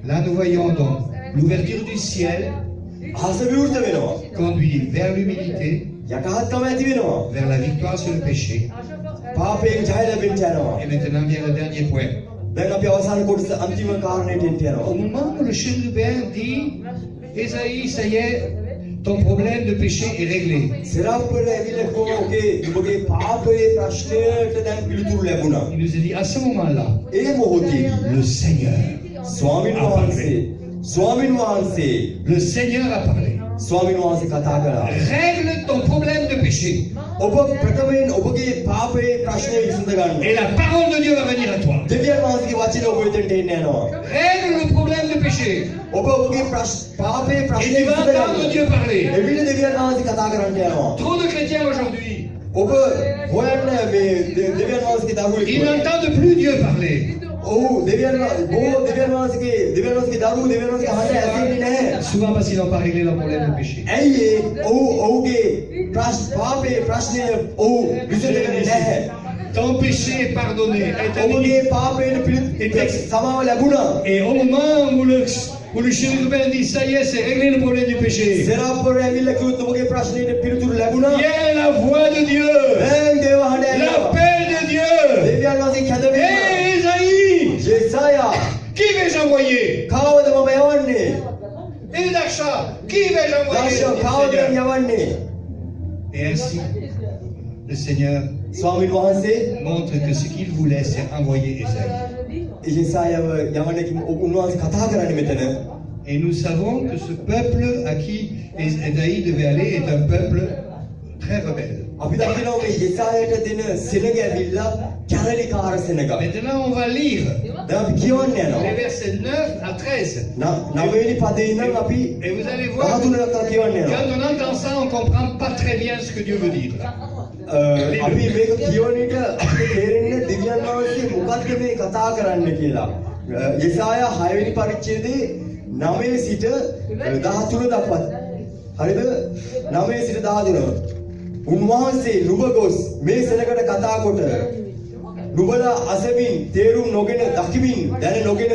Là, nous voyons donc l'ouverture du ciel අහස විවෘත වෙනවා. conduit vers l'humilité, යටහත්කම ඇති වෙනවා. vers la victoire sur le péché. පාපයෙන් ජය ලැබෙන්න යනවා. Et maintenant vient le dernier point. දැන් අපි අවසාන කොටස අන්තිම කාරණයට එන්න යනවා. Au moment où le chérubin dit, Ésaïe, ça y est, ton problème de péché est réglé. සෙරාප්පර ඇවිල්ලා කොහොමද ඔබගේ පාපයේ ප්‍රශ්නයට දැන් පිළිතුරු ලැබුණා. Il nous a dit, à ce moment-là, ඒ මොහොතේ le Seigneur, ස්වාමීන් වහන්සේ le Seigneur a parlé. ස්වාමීන් වහන්සේ කතා කළා. Règle ton problème de péché. ඔබ ප්‍රථමයෙන් ඔබගේ පාපයේ ප්‍රශ්නය විසඳ ගන්න. Et la parole de Dieu va venir à toi. දෙවියන් වහන්සේගේ වචනේ ඔබ වෙතට එන්න යනවා. Règle le problème de péché. ඔබ ඔබගේ පාපයේ Et ප්‍රශ්නය tu vas විසඳ entendre ගන්න. Dieu parler. එවිට දෙවියන් වහන්සේ කතා කරන්න යනවා. Trop de chrétiens aujourd'hui, ඔබ හොයන්න මේ දෙවියන් වහන්සේගේ දරුවෙක්. ils n'entendent plus Dieu parler. ඔව් දෙවියන් වහන්සේගේ දරුවෝ දෙවියන් වහන්සේගේ අහන්න ඇසෙන්නේ නැහැ. Souvent parce qu'ils n'ont pas réglé leur problème de péché. ඇයි ඒ ඔහුගේ පාපයේ ප්‍රශ්නය ඔහු විසඳගෙන නැහැ. Ton péché est pardonné. ඔබගේ පාපයට සමාව ලැබුණා. Et au moment où le chérubin dit, ça y est, c'est réglé le problème du péché. සෙරාප්පර ඇවිල්ලා කිව්වොත් ඔබගේ ප්‍රශ්නෙට පිළිතුරු ලැබුණා. Viens la voix de Dieu. දැන් දේව හඬ ඇහෙනවා. L'appel de Dieu. දෙවියන් වහන්සේ කැඳවීම. Hé Ésaïe, යෙසායා qui vais-je envoyer? කවද මම යවන්නේ? Et Dacha, qui vais-je envoyer? දාශා කවද යවන්නේ? Et ainsi, le Seigneur ස්වාමීන් වහන්සේ montre que ce qu'il voulait, c'est envoyer Ésaïe. යෙසායාව යවන්න උන්වහන්සේ කතා කරන්නේ මෙතන. Et nous savons que ce peuple à qui Ésaïe devait aller est un peuple très rebelle. අපි දකිනවා මේ යෙසායාට දෙන සෙනග ඇවිල්ලා කැරලිකාර සෙනග. Maintenant, on va lire දැන් අපි කියවන්න les යනවා. versets 9 à 13. නවවෙනි පදේ ඉඳන් අපි Et vous allez voir, 13 දක්වා කියවන්න යනවා. quand on entend ça, on ne comprend pas très bien ce que Dieu veut dire. අපි මේක කියවන විට අපිට තේරෙන්නේ දෙවියන් වහන්සේ මොකක්ද මේ කතා කරන්න කියලා. යෙසායා 6 වෙනි පරිච්ඡේදයේ 9 සිට 13 දක්වා. හරිද? 9 සිට 13. උන්වහන්සේ නුඹ ගොස් මේ සෙනගට කතා කොට නුඹලා අසමින් තේරුම් නොගෙන දකිමින් දැන නොගෙන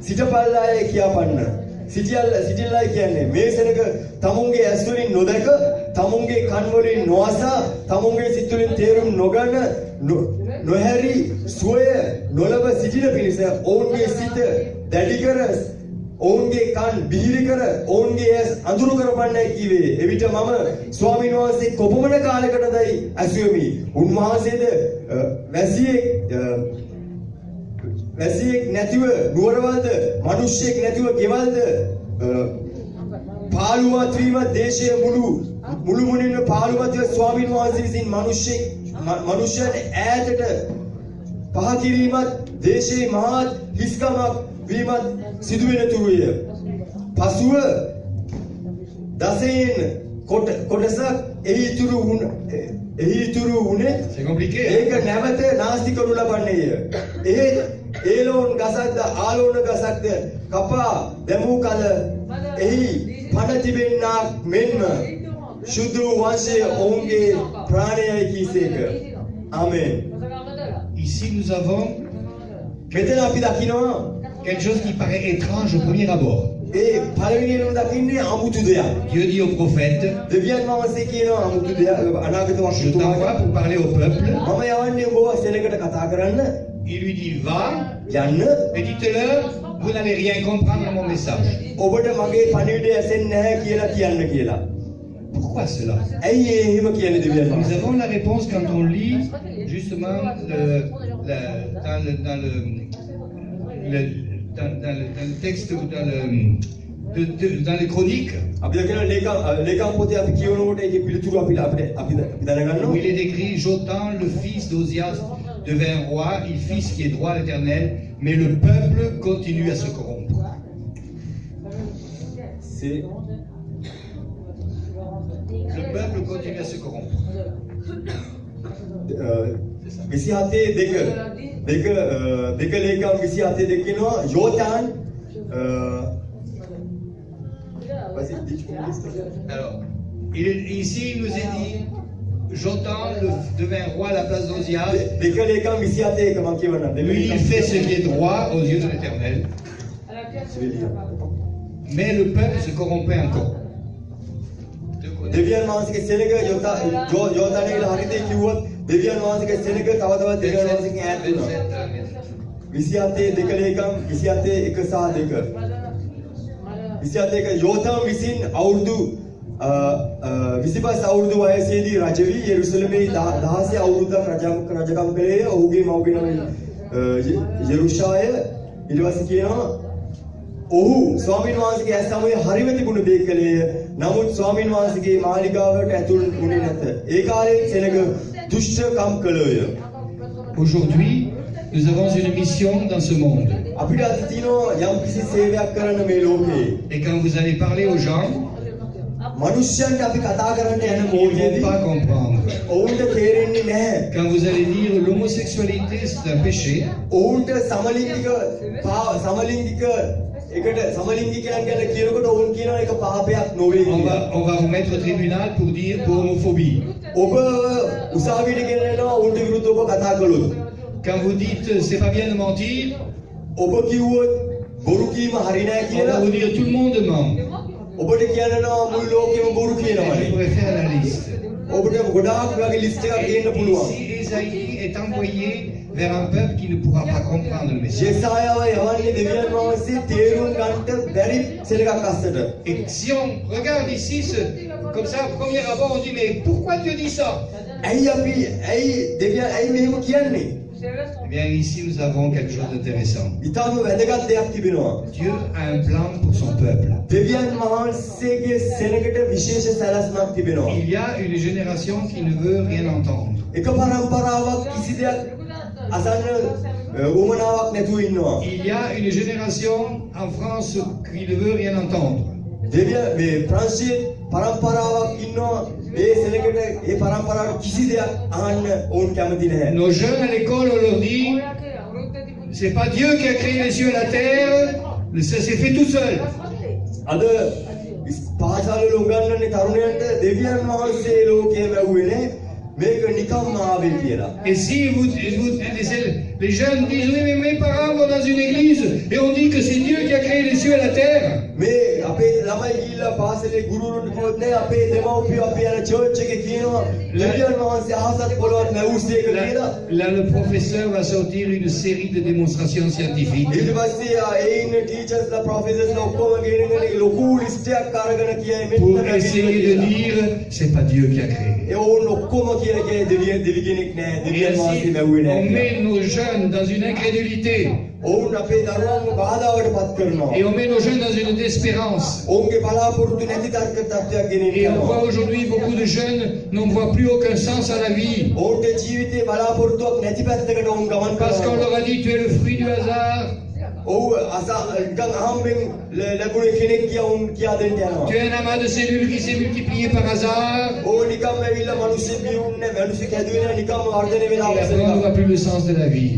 සිටපල්ලාය කියපන්න. සිටිල්ලායි කියන්නේ මේ සෙනග තමුන්ගේ ඇස් වලින් නොදක තමුන්ගේ කන් වලින් නොඅසා තමුන්ගේ සිත් වලින් තේරුම් නොගන්න නොහැරි සුවය නොලබ සිටින පිණිස ඔවුන්ගේ සිත දැඩි කර ඔවුන්ගේ කන් බිහිරි කර ඔවුන්ගේ ඇස් අඳුරු කරපන්නයි කිව්වේ. එවිට මම ස්වාමීන් වහන්සේ කොපමණ කාලයකටදයි ඇසුවෙමි. උන්වහන්සේද වැසියෙක් නැතිව නුවරවල්ද මිනිස්සෙක් නැතිව ගෙවල්ද පාළුවත් වීම දේශයේ මුළු මුනින්ම පාළුවත් වූ ස්වාමීන් වහන්සේ විසින් මිනිසයන් ඈතට පහ කිරීමත් දේශයේ මහත් හිස්කමක් වීමත් සිදුවෙන තුරුය. පසුව දසයෙන් කොටසක් එහි ඉතුරු වුණේ C'est compliqué. ඒක නැවත නාස්ති කරනු ලබන්නේය. එහෙත් ඒලෝන් ගසක්ද ආලෝන ගසක්ද කපා දැමූ කල එහි පණ තිබෙන්නාක් මෙන්ම ශුද්ධ වූ වංශය ඔවුන්ගේ ප්‍රාණයයි කීසේක. ආමෙන්. Ici, nous avons මෙතන අපි දකිනවා quelque chose qui paraît étrange au premier abord. ඒ පළවෙනියෙන්ම දකින්නේ අමුතු දෙයක්. Dieu dit au prophète, දෙවියන් වහන්සේ කියනවා අමුතු දෙයක් අනාගත je වක්තුමාට t'envoie pour parler au peuple. මම යවන්නේ ඔබව සෙනඟට කතා කරන්න Il lui dit, va යන්න et dites-leur, vous n'allez rien comprendre à mon message. ඔබට මගේ පණිවිඩය ඇසෙන්නේ නැහැ කියලා කියන්න කියලා. Pourquoi cela? ඇයි ඒ එහෙම කියන්නේ දෙවියන් Nous වහන්සේ? avons la réponse quand on lit justement dans le texte ou dans les chroniques අපි දකින ලේකම් පොතේ අපි කියවනකොට ඒකේ පිළිතුරු අපි දැනගන්නවා. où il est écrit Jotham, le fils d'Ozias, devint roi, il fit ce qui est droit à l'Éternel, mais le peuple continue à se corrompre. Le peuple continue à se corrompre. 27 දෙක ලේකම් 27 දෙක කියනවා යෝතාන් Alors, ici il nous est dit Jotham devint roi à la place d'Ozias. දෙක ලේකම් 27 එක මම කියවන්නම්. Lui, il fait ce qui est droit aux yeux de l'Éternel, mais le peuple se corrompait encore. දෙවියන් වහන්සේගේ සෙනඟ යෝතානේ කියලා හරියට කිව්වොත් දෙවියන් වහන්සේගේ සෙනඟ තව තවත් දෙවියන් වහන්සේගෙන් ඈත් වෙනවා. 27 දෙක ලේකම් 27 එක සහ දෙක 27 එක යෝතාම් විසින් අවුරුදු 25 අවුරුදු වයසේදී රජ වී යෙරුසලමේ 16 අවුරුද්දක් රජකම් කළේ. ඔහුගේ මව්ගේ නම යෙරුෂාය. ඊට පස්සේ කියනවා ඔහු ස්වාමීන් වහන්සේගේ ඇස් සමයේ හරිම තිබුණු දේ කළේය. නමුත් ස්වාමීන් වහන්සේගේ මාලිගාවට ඇතුල් වුණේ නැත. ඒ කාලේ සෙනඟ දුෂ්ටකම් කළෝය. Aujourd'hui, nous avons une mission dans ce monde. අපිට අද තියෙනවා යම් කිසි සේවයක් කරන්න මේ ලෝකේ. Et quand vous allez parler aux gens, මනුෂ්‍යයන්ට අපි කතා කරන්න යන ils ne මොහොතේදී vont pas comprendre. ඔවුන්ට තේරෙන්නේ නැහැ. Quand vous allez dire l'homosexualité c'est un péché, ඔවුන්ට සමලිංගික එකට සමලිංගිකයන් ගැන කියනකොට ඔවුන් කියනවා ඒක පාපයක් නොවේ කියලා. on va vous mettre au tribunal pour dire pour homophobie. ඔබ උසාවියට ගෙනනවා ඔවුන්ට විරුද්ධව කතා කළොත්. Quand vous dites c'est pas bien de mentir, ඔබ කිව්වොත් බොරු කීම හරි නෑ on va කියලා vous dire tout le monde ment. ඔබට කියනවා මුළු ලෝකෙම බොරු Et කියනවා. je pourrais faire la liste. ඔබට ගොඩාක් වගේ ලිස්ට් එකක් දෙන්න පුළුවන්. Ici, Ésaïe est envoyé vers un peuple qui ne pourra pas comprendre le message. යෙසායාව යවන්නේ දෙවියන් වහන්සේ තේරුම් ගන්නට බැරි සෙනඟක් අස්සට. Et si on regarde ici, comme ça, au premier abord, on dit mais pourquoi Dieu dit ça? ඇයි දෙවියන් ඇයි මෙහෙම කියන්නේ? Eh bien, ici, nous avons quelque chose d'intéressant. ඊටම වැදගත් දෙයක් තිබෙනවා. Dieu a un plan pour son peuple. දෙවියන් වහන්සේගේ සෙනඟට විශේෂ සැලැස්මක් තිබෙනවා. Il y a une génération qui ne veut rien entendre. එක පරම්පරාවක් කිසි දෙයක් අසන්න උමනාවක් නැතුව ඉන්නවා. Il y a une génération en France qui ne veut rien entendre. දෙවියන් මේ ප්‍රංශයේ පරම්පරාවක් ඉන්නවා. ඒ සෙනඟට ඒ පරම්පරාවට කිසි දෙයක් අහන්න ඕන් කැමති නැහැ. Nos jeunes à l'école, on leur dit c'est pas Dieu qui a créé les cieux et la terre, ça s'est fait tout seul. අද පාසල්වල උගන්වන්නේ තරුණයන්ට දෙවියන් වහන්සේ ලෝකයේ වැව්වේ නේ මේක නිකම්ම ආවේ කියලා. Et si les jeunes disent oui mais mes parents vont dans une église et on dit que c'est Dieu qui a créé les cieux et la terre. මේ අපේ ළමයි ගිහිල්ලා පාසලේ ගුරුවරුන්ට කිව්වොත් නෑ අපේ දෙමව්පියෝ අපි යන church එකේ කියනවා දෙවියන් වහන්සේ අහසත් පොළොවත් නැවුස්සේ කියලා. Là, le professeur va sortir une série de démonstrations scientifiques ඊට පස්සේ ඒ ඉන්න ටීචර්ස්ලා ප්‍රොෆෙසර්ස්ලා ඔක්කොම ගෙනගෙන ලොකු ලිස්ට් එකක් අරගෙන කියයි pour මෙන්න essayer de dire c'est pas Dieu qui a créé. ඒ ඕන් ඔක්කොම කියලා දෙවියන් කෙනෙක් නෑ Et දෙවියන් වහන්සේ ainsi, නැවුවේ on නෑ. met nos jeunes dans une incrédulité ඔවුන් අපේ දරුවන්ව බාධාවට පත් කරනවා. et on met nos jeunes dans une désespérance. ඔවුන්ගේ බලාපොරොත්තු නැති තත්ත්වයක් ගෙනින් Et on යනවා. voit aujourd'hui beaucoup de jeunes n'en voient plus aucun sens à la vie ඔවුන්ගේ ජීවිතේ බලාපොරොත්තුවක් නැති පැත්තකට ඔවුන් ගමන් parce qu'on කරනවා. leur a dit tu es le fruit du hasard, ඔව් නිකන් අහම්බෙන් ලැබුණේ කෙනෙක් කියා උන් කියා දෙන්න යනවා. tu es un amas de cellules qui s'est multiplié par hasard. ඕ නිකම් ඇවිල්ලා මිනිස්සු බියුන්නේ මිනිස්සු කැදුවේ නැහැ නිකම් වර්ධනය වෙලා Et après, on ne voit plus le sens de la vie.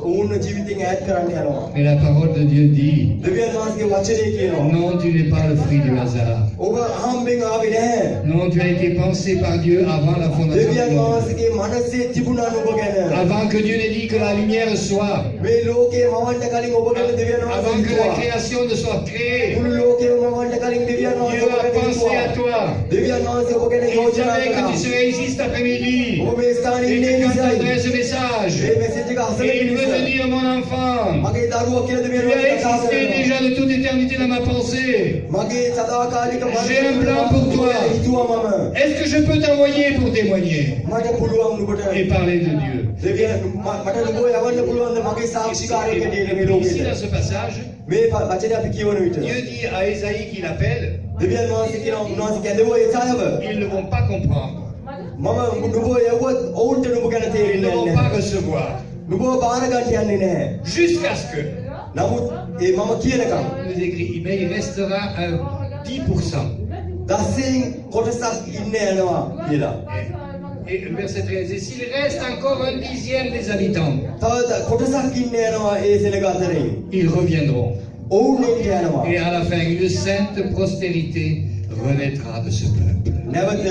ඔවුන් ජීවිතෙන් ඈත් කරන්න යනවා. Mais la parole de Dieu dit දෙවියන් වහන්සේගේ වචනේ කියනවා. non, tu n'es pas le fruit du hasard. ඔබ අහම්බෙන් ආවේ නැහැ. Non, tu as été pensé par Dieu avant la fondation du දෙවියන් monde. වහන්සේගේ මනසේ තිබුණා නුඹ ගැන. Avant que Dieu n'ait dit que la lumière soit. මේ ලෝකේ මවන්න කලින් ඔබ ගැන දෙවියන් Avant que la වහන්සේ création ne soit créée. මුළු ලෝකෙම මවන්න කලින් දෙවියන් වහන්සේ Dieu ඔබ a ගැන pensé à toi. දෙවියන් වහන්සේ ඔබ ගැන Il යෝජනා savait que කළා. tu serais ici cet après-midi. ඔබ මේ ස්ථානයේ Et ඉන්නේ que quand tu නිසායි. entendrais ce message, මේ මෙසේජ් එක අසල et il veut te නිසා. dire mon enfant, මගේ දරුවා කියලා දෙවියන් tu as වහන්සේ කතා existé කරනවා. déjà de toute éternité dans ma pensée. මගේ සදාකාලික J'ai un plan pour toi. හිතුවා මම. Est-ce que je peux t'envoyer pour témoigner මට පුළුවන් නුඹට et parler de Dieu? දෙවියන් මට නුඹව යවන්න පුළුවන් ද මගේ සාක්ෂිකාරයෙක් හැටියට මේ Et ici, ලෝකෙට. dans ce passage, මේ වචනේ අපි කියවන විට Dieu dit à Ésaïe qu'il appelle, දෙවියන් වහන්සේ කියනවා උන්වහන්සේ කැදවුවා ඒසායව. ils ne vont pas comprendre, මම නුඹව යවුවත් ඔවුන්ට නුඹ ගැන ils තේරෙන්නේ ne vont නැහැ. pas recevoir, නුඹව බාර ගන්න යන්නේ නැහැ. jusqu'à ce que, නමුත් ඒ මම කියනකම් il nous écrit, mais il restera un 10%. දස්සෙන් කොටසක් ඉන්න යනවා කියලා. Et le verset 13, et s'il reste encore un dixième des habitants, තව කොටසක් ඉන්න යනවා ඒ සෙනග අතරින්. ils reviendront. ඔවුන් එක්ක යනවා. Et à la fin, une sainte postérité renaîtra de ce peuple. නැවත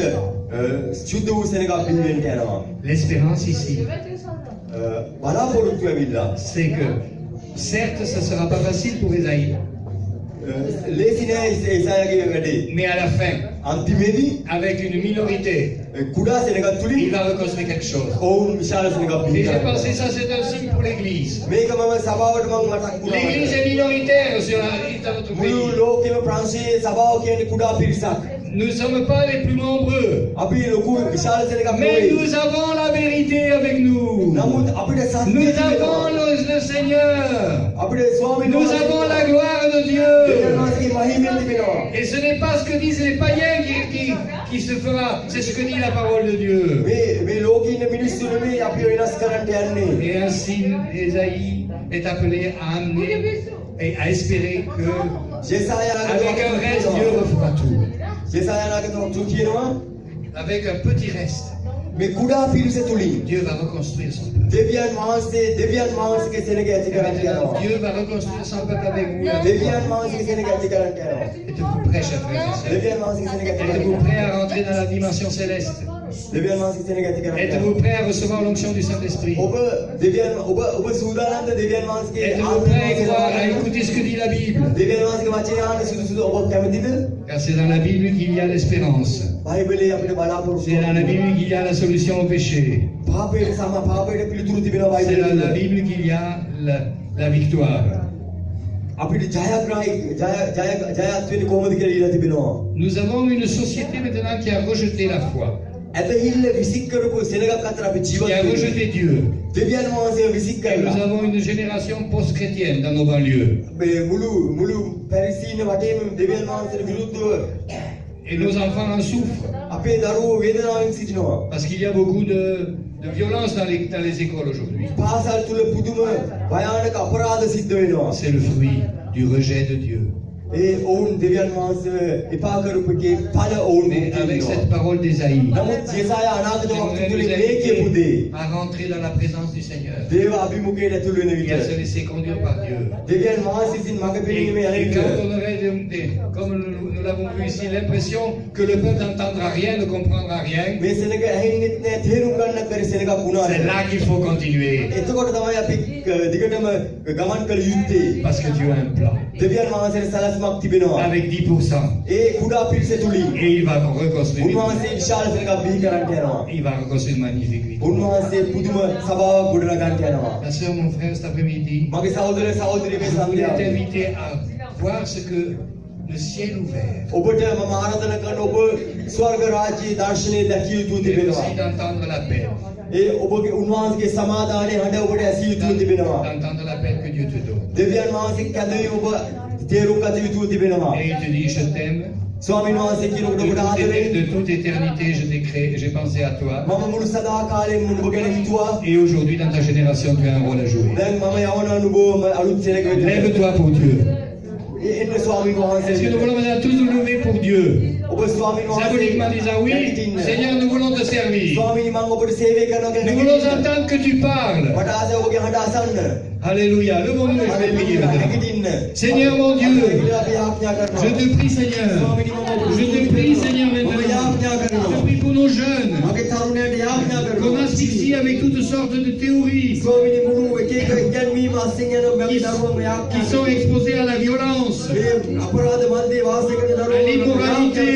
සුදු වූ සෙනග පිළිවෙලට යනවා. L'espérance ici, බලාපොරොත්තු වෙවිලා. c'est que, certes, ça ne sera pas facile pour Ésaïe, ලේසි නෑ ඒසායගේ වැඩේ. mais à la fin, අන්තිමේදී avec une minorité, කුඩා සෙනග il තුලින් va reconstruire quelque chose. ඔවුන් විශාල සෙනග Et j'ai පිළිවෙලට. pensé ça, c'est un signe pour l'Église. මේක මම සභාවට මම මතක් L'Église වුණා. est minoritaire dans notre මුළු pays. ලෝකෙම ප්‍රංශයේ සභාව කියන්නේ කුඩා පිරිසක්. Nous ne sommes pas les plus nombreux, අපි ලොකු විශාල සෙනගක් mais නෙවෙයි. nous avons la vérité avec nous. නමුත් අපිට සත්‍ය Nous තියෙනවා. avons le Seigneur. අපිට ස්වාමීන් Nous avons la gloire de දෙවියන් Dieu. වහන්සේගේ මහිමය තිබෙනවා. Et ce n'est pas ce que disent les païens qui se fera, c'est ce que dit la parole de Dieu. මේ ලෝකේ ඉන්න මිනිස්සු නෙමෙයි අපි වෙනස් කරන්න යන්නේ. Et ainsi, Ésaïe est appelé à amener et à espérer que, avec un reste, Dieu refera tout. ජෙසායනාගේ කියනවා Avec un petit reste, මේ කුඩා පිරිස තුලින් Dieu va reconstruire son peuple. දෙවියන් වහන්සේගේ සෙනග ඇති Et කරන්න maintenant, යනවා. Dieu va reconstruire son peuple avec vous. දෙවියන් වහන්සේගේ සෙනග ඇති කරන්න යනවා. Êtes-vous prêts, chers frères et sœurs? දෙවියන් වහන්සේගේ සෙනග ඇති Êtes-vous කරන්න. prêts à rentrer dans la dimension céleste? දෙවියන් වහන්සේගේ සෙනග ඇති කරන්න. Êtes-vous prêts à recevoir l'onction du Saint-Esprit? ඔබ සූදානම්ද දෙවියන් වහන්සේගේ Êtes-vous prêts à croire, à écouter ce que dit la Bible? දෙවියන් වහන්සේගේ වචනය අහන්න සුදුසුද ඔබ කැමතිද? Car c'est dans la Bible qu'il y a l'espérance. බයිබලයේ අපිට බලාපොරොත්තු C'est dans la Bible qu'il y a la solution au péché. පාපයට පිළිතුරු තිබෙනවා C'est dans la බයිබලයේ. Bible qu'il y a la victoire. අපිට ජයත් වෙන්නේ කොහොමද කියලා ඉලා තිබෙනවා. Nous avons une société maintenant qui a rejeté la foi, ඇදහිල්ල විසික් කරපු සෙනගක් අතර අපි qui ජීවත් a වෙනවා. rejeté Dieu. දෙවියන් වහන්සේව විසික් Et nous කරලා avons une génération post-chrétienne dans nos banlieues. මේ මුළු පැරිසීන වටේම දෙවියන් වහන්සේට විරුද්ධව Et nos enfants en souffrent. අපේ දරුවෝ වේදනාවෙන් සිටිනවා. Parce qu'il y a beaucoup de violence dans les écoles aujourd'hui. පාසල් තුල පුදුම භයානක අපරාධ සිද්ධ වෙනවා. C'est le fruit du rejet de Dieu. ඔවුන් දෙවියන් වහන්සේ එපා කරපු එකේ ඵල ඔවුන් Mais avec විඳිනවා. cette parole d'Ésaïe, නමුත් ජෙසායා අනාගත වක්ත j'aimerais තුල nous මේ කියපු දේ inviter à rentrer dans la présence du Seigneur දේව අභිමුඛයට ඇතුල් වෙන et à se විට laisser conduire par Dieu. දෙවියන් වහන්සේ විසින් මඟ පෙන්වීමේ Et යන quand විට on aurait, comme nous l'avons vu ici, l'impression que le peuple n'entendra rien, ne comprendra rien, මේ සෙනග ඇහෙන්නෙත් නෑ තේරුම් ගන්නත් බැරි සෙනගක් වුණා. c'est là qu'il faut continuer. එතකොට තමයි අපි දිගටම ගමන් කළ යුත්තේ. Parce que Dieu a un plan. දෙවියන් වහන්සේට සැලැස්මක් තිබෙනවා. avec 10%. ඒ කුඩා පිරිස තුලින් Et il va reconstruire. උන්වහන්සේ විශාල සෙනඟක් බිහි කරන්න යනවා. Il va reconstruire une magnifique vie. උන්වහන්සේ පුදුම සභාවක් ගොඩනගන්න යනවා. Ma soeur, mon frère, cet après-midi, මගේ සහෝදර සහෝදරිය මේ je voulais සන්ධ්‍යාවේ t'inviter à voir ce que le ciel ouvert. ඔබට මම ආරාධනා කරන ඔබ ස්වර්ග රාජ්‍යයේ දර්ශනය දැකිය යුතු Et තිබෙනවා. aussi d'entendre l'appel. ඒ ඔබගේ උන්වහන්සේගේ සමාදානයේ හඬ ඔබට ඇසිය යුතු තිබෙනවා. D'entendre l'appel que Dieu te donne. දෙවියන් වහන්සේ කැඳවීම ඔබ තේරුම් ගත යුතු තිබෙනවා. Et il te dit, je t'aime. ස්වාමීන් වහන්සේ කියනකොට ඔබට ආදරේ De toute éternité, je t'ai créé, j'ai pensé à toi. මම මුළු සදා කාලෙම ඔබ ගැන හිතුවා. Et aujourd'hui, dans ta génération, tu as un rôle à jouer. දැන් මම යවන අනුභවම අලුත් සෙනඟ වෙන්න. Lève-toi pour Dieu. එන්න ස්වාමීන් Est-ce que nous වහන්සේ. voulons maintenant tous nous lever pour Dieu? ඔබ ස්වාමීන් Symboliquement disant, oui, වහන්සේ. Seigneur, nous voulons te servir. ස්වාමීනි මම ඔබට සේවය කරනවා Nous ගැන voulons entendre que tu parles. මට ආසයි ඔබගේ හඬ අසන්න. Alléluia. Levons-nous et je vais prier maintenant. නැගිටින්න. Seigneur mon Dieu, අපි යාඥා කරනවා. je te prie Seigneur. Je te prie Seigneur ඔබ maintenant. යාඥා Je කරනවා. prie pour nos jeunes. මගේ තරුණයන්ට යාඥා Qu'on කරනවා. asphyxie avec toutes sortes de théories ස්වාමීනි මුළු එක එක ඉගැන්වීම අස්සින් යන මගේ දරුවන්ව යාඥා qui sont exposées à la violence, මේ අපරාධ මැදේ වාසය කරන à දරුවන්ව l'immoralité,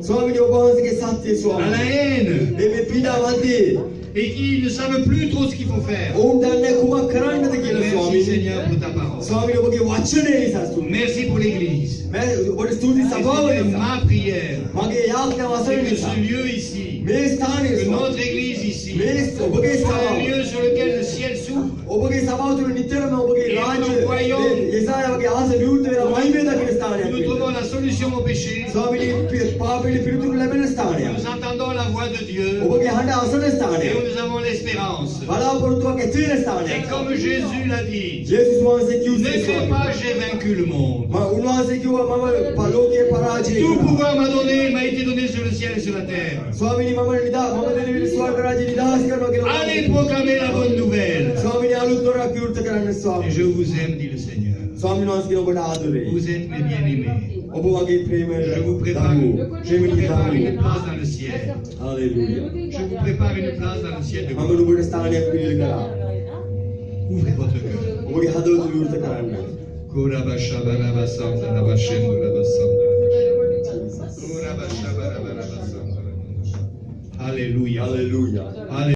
ස්වාමීනි ඔබ වහන්සේගේ සත්‍ය à la ස්වාමීනි haine, මේ පීඩා මැදේ et qui ne savent plus trop ce qu'il faut faire. ඔවුන් දන්නේ කුමක් කරන්නද කියලා Merci ස්වාමීනි. Seigneur pour ta parole. ස්වාමීනි ඔබගේ වචනේ නිසා ස්තුතියි. Merci pour l'Église. මම ඔබට ස්තුතියි Et සභාව Seigneur, නිසා. ma prière, මගේ යාඥා c'est වසන que නිසා. ce lieu ici, මේ ස්ථානයේ que ස්වාමීනි. notre Église ici, මේ ඔබගේ soit un ස්ථානය lieu sur lequel le ciel s'ouvre. ඔබගේ සභාව තුළ නිතරම ඔබගේ Et රාජ්‍ය nous voyons- යසායාගේ ආස විවෘත වෙලා මහිමේ දකින ස්ථානයක් Nous වෙනවා. trouvons la solution au péché. ස්වාමීනි පාපෙලි පිළිතුරු ලැබෙන ස්ථානයක්. Nous entendons la voix de Dieu ඔබගේ හඬ අසන et ස්ථානයක්. nous avons l'espérance. බලාපොරොත්තුවක් ඇති වෙන Et ස්ථානයක්. comme Jésus l'a dit, ජේසුස් වහන්සේ ne කිව්වේ crains ස්වාමීනි. pas, j'ai vaincu le monde. උන්වහන්සේ කිව්වා මම ලෝකයේ පරාජය Tout කළා. pouvoir m'a donné, il m'a été donné sur le ciel et sur la terre. ස්වාමීනි මම දෙන විදිහ ස්වර්ග රාජ්‍ය නිදහස් කරනවා කියලා. Allez proclamer la bonne nouvelle. ස්වාමීනි අලුත් දොරක් විවෘත කරන්න Et ස්වාමීනි. je vous aime, dit le Seigneur. ස්වාමීන් වහන්සේ කියන ඔබට ආදරේ. Vous êtes mes bien-aimés. ඔබ වගේ ප්‍රේම Je vous prépare දරුවෝ. ප්‍රේමණීය une දරුවෝ. place dans le ciel. Hallelujah. Je vous prépare une place dans le ciel de මම gloire. ඔබට ස්ථානයක් පිළිල කරා. Ouvrez votre cœur. ඔබගේ හදවත විවෘත කරන්න. Alléluia. හalleluya. Alléluia.